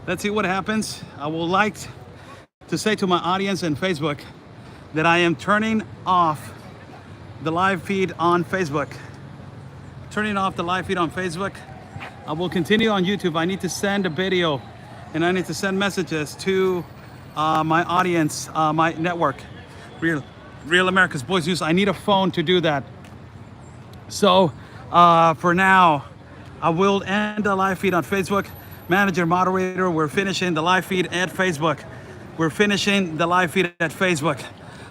Let's see what happens. I would like to say to my audience in Facebook that I am turning off the live feed on Facebook. turning off the live feed on Facebook. I will continue on YouTube. I need to send a video and I need to send messages to my audience, my network, Real America's Voice News. I need a phone to do that. So for now, I will end the live feed on Facebook. Manager, moderator, we're finishing the live feed at Facebook. We're finishing the live feed at Facebook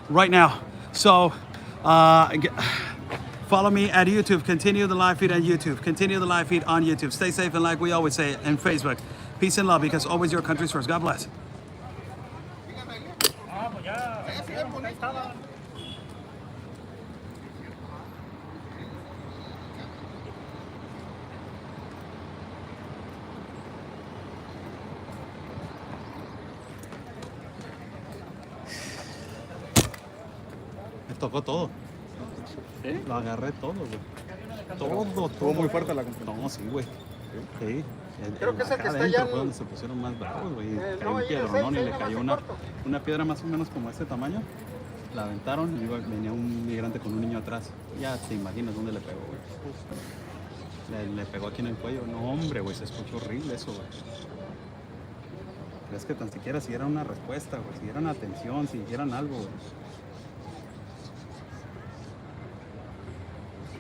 right now. So follow me at YouTube. Continue the live feed on YouTube. Continue the live feed on YouTube. Stay safe and like we always say in Facebook. Peace and love, because always your country's first. God bless. Me tocó todo. ¿Sí? Lo agarré todo, güey. Todo. Estuvo muy fuerte la computadora. No, sí, güey. Sí. Creo que es el que está allá. Fue donde se pusieron más bravos, güey. Cayó un piedronón y le cayó una piedra más o menos como este tamaño. La aventaron y venía un migrante con un niño atrás. Ya te imaginas dónde le pegó, güey. Le pegó aquí en el cuello. No, hombre, güey, se escuchó horrible eso, güey. Es que tan siquiera si dieran una respuesta, güey, si dieran atención, si dieran algo, güey.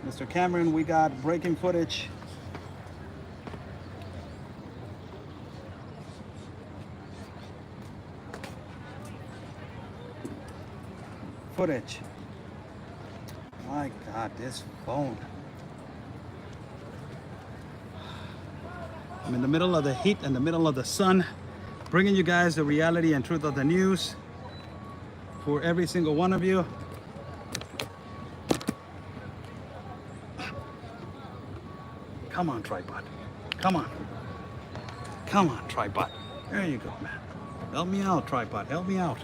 Mr. Cameron, we got breaking footage. Footage. My God, this phone. I'm in the middle of the heat and the middle of the sun, bringing you guys the reality and truth of the news for every single one of you. Come on, tripod. Come on. Come on, tripod. There you go, man. Help me out, tripod. Help me out.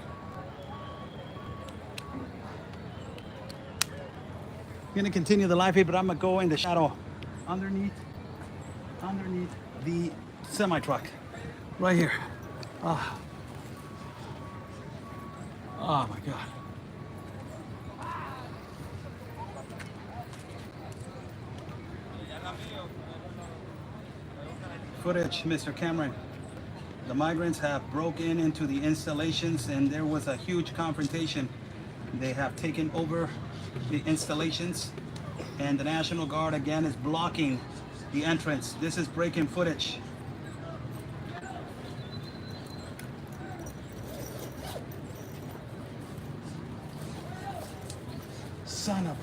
I'm gonna continue the live feed, but I'm gonna go in the shadow underneath the semi-truck right here. Oh my God. Footage, Mr. Cameron. The migrants have broken into the installations and there was a huge confrontation. They have taken over the installations and the National Guard again is blocking the entrance. This is breaking footage. Son of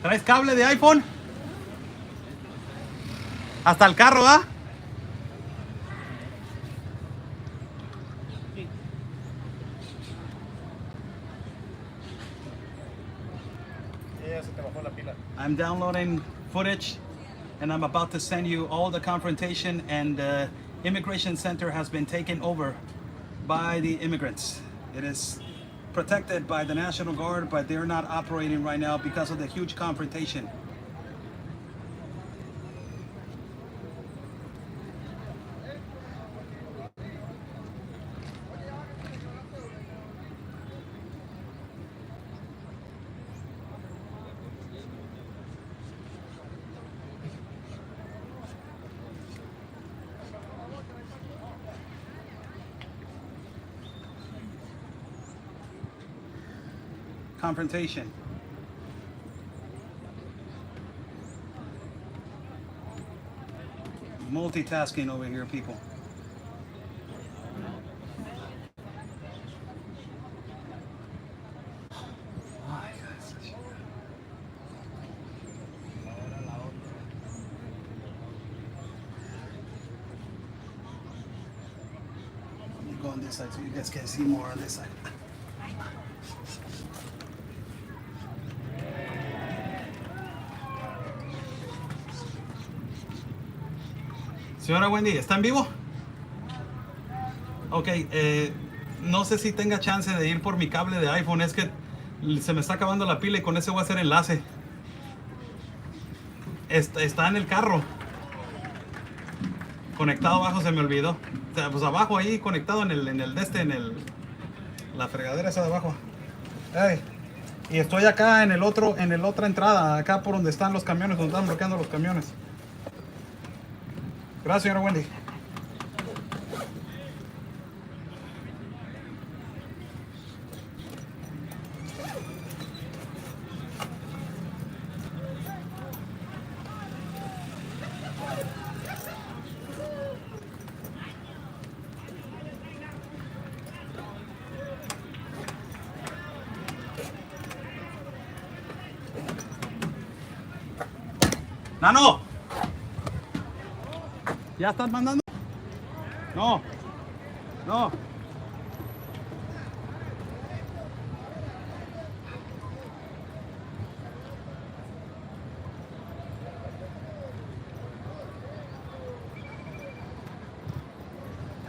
a... ¿Traes cable de iPhone? Hasta el carro, ¿ah? I'm downloading footage and I'm about to send you all the confrontation, and the immigration center has been taken over by the immigrants. It is protected by the National Guard, but they're not operating right now because of the huge confrontation. Confrontation. Multitasking over here, people. Let me go on this side so you guys can see more on this side. Señora Wendy, ¿está en vivo? Ok, no sé si tenga chance de ir por mi cable de iPhone, es que se me está acabando la pila y con ese voy a hacer enlace. Está en el carro. Conectado abajo, se me olvidó. O sea, pues abajo ahí, conectado en la fregadera esa de abajo. Hey, Y estoy acá en la otra entrada, acá por donde están los camiones, donde están bloqueando los camiones. Gracias, señora Wendy. ¡Nano! ¿Ya estás mandando? No. No.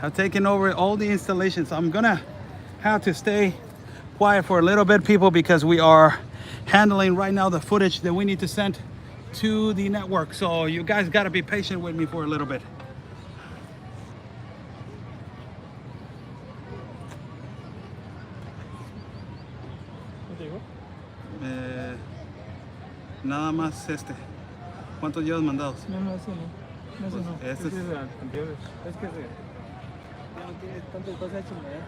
I've taken over all the installations. I'm gonna have to stay quiet for a little bit, people, because we are handling right now the footage that we need to send to the network. So you guys gotta be patient with me for a little bit. Nada más este. ¿Cuántos llevas mandados? No, ese no. No, ese no. Este Ese es de anteriores. Es que ya no tiene tantas cosas hechas, ¿verdad?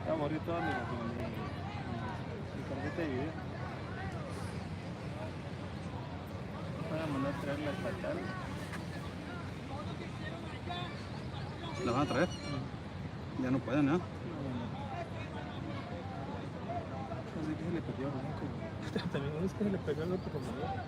Ya morí toda mi tarjeta de video. Para mandar a traer la estatal. ¿La van a traer? Ya no pueden, ¿no? No sé qué se le perdió a Blanco. También no es que se le pegó el otro compañero.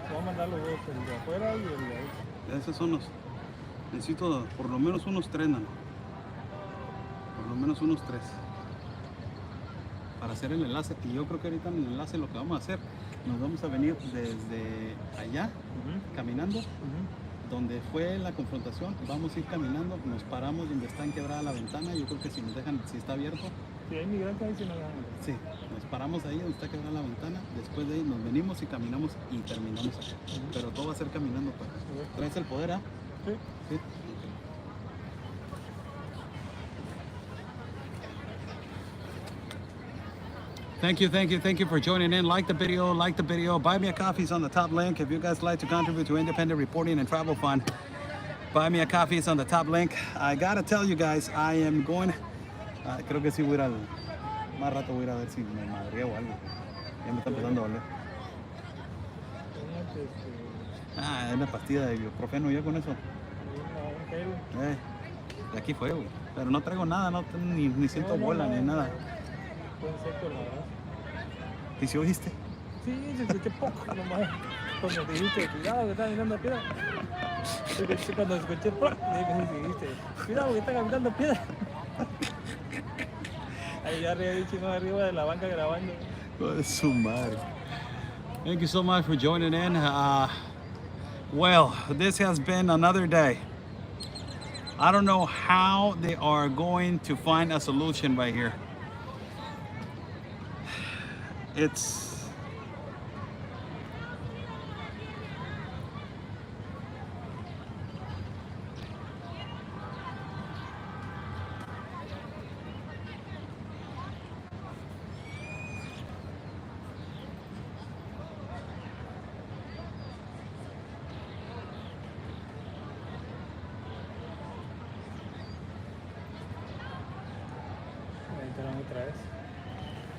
Voy a mandar los dos, el de afuera y el de ahí. Esos son los. Necesito por lo menos unos 3, ¿no? Por lo menos unos 3. Para hacer el enlace. Y yo creo que ahorita en el enlace lo que vamos a hacer, nos vamos a venir desde allá, caminando, donde fue la confrontación. Vamos a ir caminando, nos paramos donde está quebrada la ventana. Yo creo que si nos dejan, si está abierto. Si hay migrantes ahí, si no ganan. Sí, nos paramos ahí donde está quebrada la ventana. Después de ahí nos venimos y caminamos y terminamos acá. Pero todo va a ser caminando. Pues. ¿Traes el poder, ah? Sí. Sí. Thank you for joining in. Like the video. Buy me a coffee is on the top link. If you guys like to contribute to independent reporting and travel fund, buy me a coffee is on the top link. I gotta tell you guys, I am going. Creo que sí voy a ir al. Más rato voy a ir a ver si me madreo o algo. Ya me está empezando a doler. Es una pastilla de ibuprofeno ya con eso. De aquí fue, güey. Pero no traigo nada, ni siento bola ni nada. ¿Y si oíste? Sí, se escuché poco nomás. Cuando dijiste, cuidado que está mirando piedra. Cuando escuché, dijiste, cuidado que está caminando piedra. Ahí ya arriba de la banca grabando. Oh, su madre. Thank you so much for joining in. Well, this has been another day. I don't know how they are going to find a solution right here.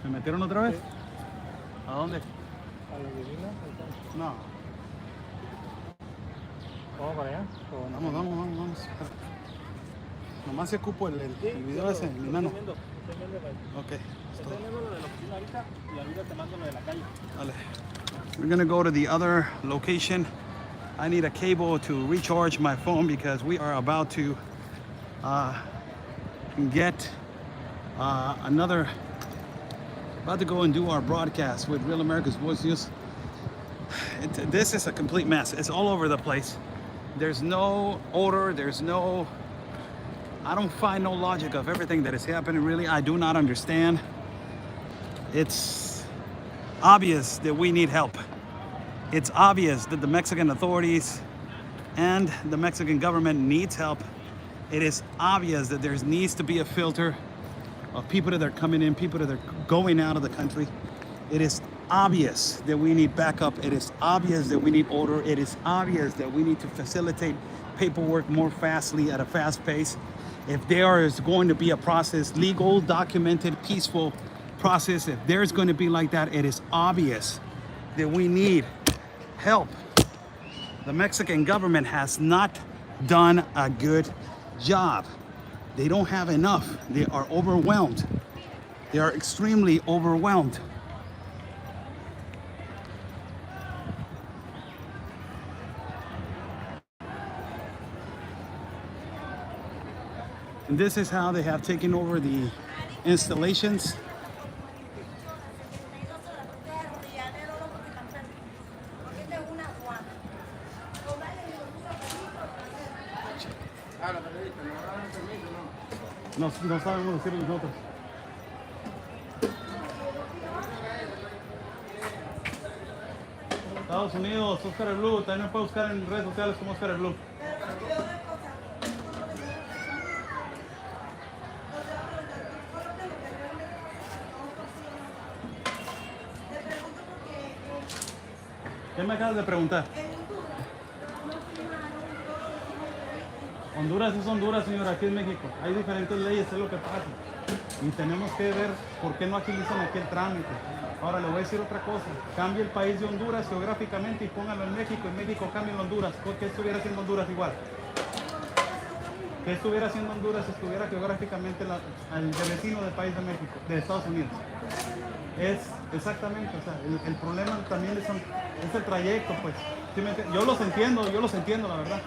¿Me metieron otra vez? Sí. ¿A dónde? A la oficina. No. ¿Vamos para allá? ¿O no? Vamos. Nomás se ocupo el video ese, mi mano. Estoy viendo Ok. lo de la oficina ahorita y ahorita te mando lo de la calle. Vale. We're gonna go to the other location. I need a cable to recharge my phone because we are about to get about to go and do our broadcast with Real America's Voice News. This is a complete mess. It's all over the place. There's no order. I don't find no logic of everything that is happening. Really, I do not understand. It's obvious that we need help. It's obvious that the Mexican authorities and the Mexican government needs help. It is obvious that there needs to be a filter of people that are coming in, people that are going out of the country. It is obvious that we need backup. It is obvious that we need order. It is obvious that we need to facilitate paperwork more fastly at a fast pace. If there is going to be a process, legal, documented, peaceful process, if there's going to be like that, it is obvious that we need help. The Mexican government has not done a good job. They don't have enough. They are overwhelmed. They are extremely overwhelmed. And this is how they have taken over the installations. No sabemos decir nosotros. Estados Unidos, Oscar el Blue, también me puede buscar en redes sociales como Oscar el Blue. ¿Qué me acabas de preguntar? Honduras es Honduras, señora, aquí en México. Hay diferentes leyes, es lo que pasa. Y tenemos que ver por qué no agilizan aquí el trámite. Ahora le voy a decir otra cosa. Cambie el país de Honduras geográficamente y póngalo en México. En México cambien Honduras. ¿Qué estuviera haciendo Honduras igual? ¿Qué estuviera haciendo Honduras si estuviera geográficamente el vecino del país de México, de Estados Unidos? Es exactamente, o sea, el problema también es el trayecto, pues. ¿Sí me entiendes? Yo los entiendo, la verdad.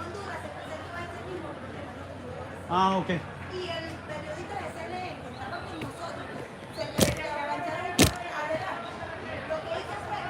Ah, ok. Y el periodista de CNN que estaba con nosotros se le avanzaron el correo adelante. Lo que hizo fue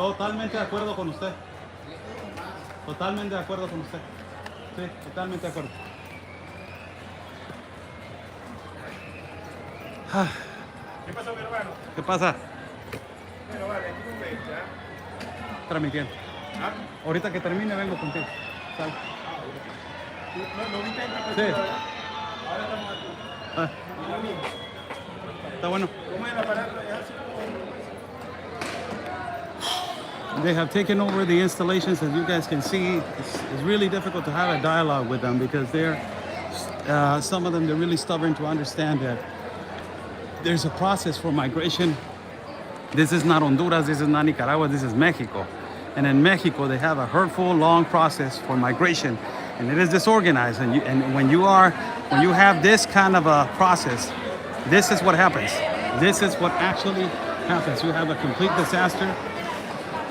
Totalmente de acuerdo con usted. Totalmente de acuerdo con usted. Sí, totalmente de acuerdo. ¿Qué pasó, mi hermano? ¿Qué pasa? Bueno, vale, aquí no ves, ¿ya? Transmitiendo. ¿Ah? Ahorita que termine vengo contigo. Sal. ¿Lo viste en Sí. Ahora estamos aquí. Ah, está bueno. ¿Cómo es la parada? They have taken over the installations, as you guys can see. It's really difficult to have a dialogue with them because some of them, they're really stubborn to understand that there's a process for migration. This is not Honduras, this is not Nicaragua, this is Mexico. And in Mexico, they have a hurtful, long process for migration, and it is disorganized. And when you have this kind of a process, this is what happens. This is what actually happens. You have a complete disaster.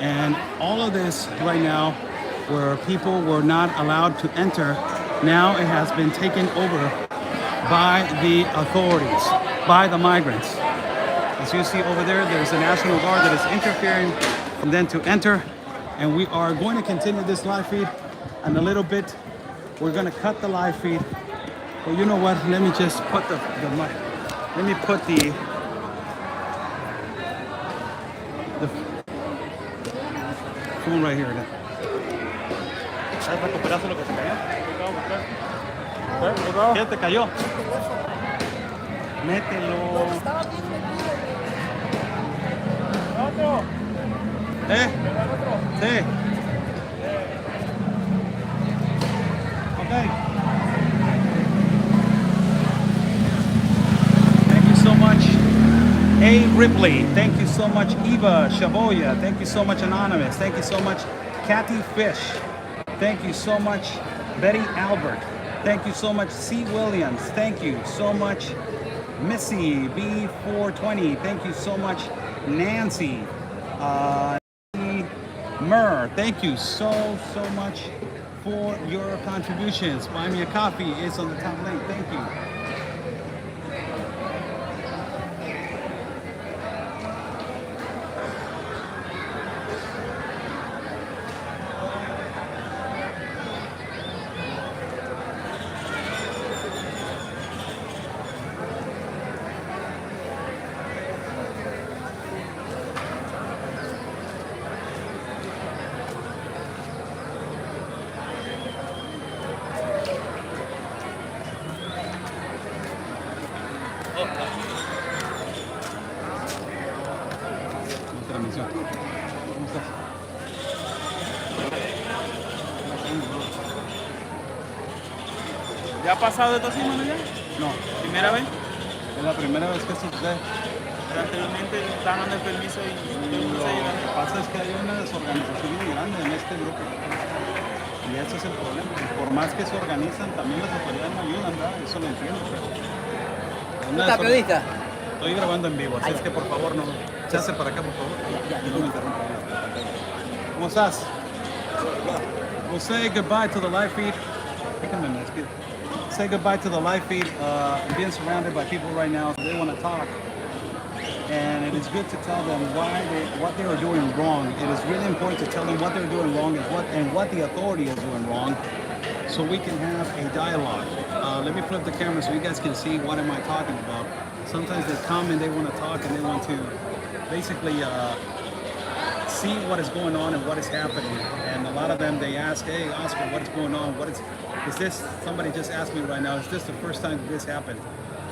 And all of this right now, where people were not allowed to enter, now it has been taken over by the authorities, by the migrants. As you see over there, there's a National Guard that is interfering from them to enter. And we are going to continue this live feed. And a little bit, we're going to cut the live feed. Well, you know what? Let me just put let me put the phone right here. ¿Sabes recuperarse lo que se cayó? ¿Qué te cayó? Mételo. Sí. Okay. Thank you so much, A. Ripley. Thank you so much, Eva Shavoya. Thank you so much, Anonymous. Thank you so much, Kathy Fish. Thank you so much, Betty Albert. Thank you so much, C. Williams. Thank you so much, Missy B420. Thank you so much, Nancy. Murr, thank you so much for your contributions. Buy me a coffee is on the top link. Thank you. Transmisión. ¿Cómo estás? ¿Ya ha pasado de tocino ya? No, ¿Primera vez? es la primera vez que sucede. Pero anteriormente estaban dando el permiso y Lo que pasa es que hay una desorganización muy grande en este grupo. Y ese es el problema. Por más que se organizan, también las autoridades no ayudan, ¿verdad? Eso lo entiendo. ¿Tú estás periodista? Estoy grabando en vivo, así es que por favor no. Se hace para acá, por favor. Y no me interrumpa. ¿Cómo estás? We'll say goodbye to the live feed. Say goodbye to the live feed. I'm being surrounded by people right now. They want to talk. And it is good to tell them what they are doing wrong. It is really important to tell them what they're doing wrong and what the authority is doing wrong, so we can have a dialogue. Let me flip the camera so you guys can see what am I talking about. Sometimes they come and they want to talk and they want to basically see what is going on and what is happening. And a lot of them, they ask, hey, Oscar, what is going on? Is this, somebody just asked me right now, is this the first time that this happened?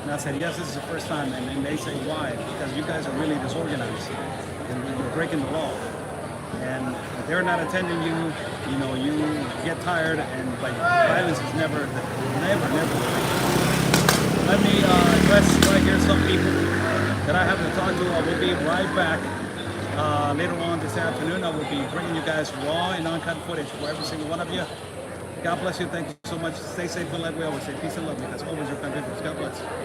And I said, yes, this is the first time. And they say, why? Because you guys are really disorganized and you're breaking the law. And if they're not attending you, you get tired, but violence is never. Let me address right here some people that I have to talk to. I will be right back later on this afternoon. I will be bringing you guys raw and uncut footage for every single one of you. God bless you. Thank you so much. Stay safe and like we always say. Peace and love. As always, your country. God bless.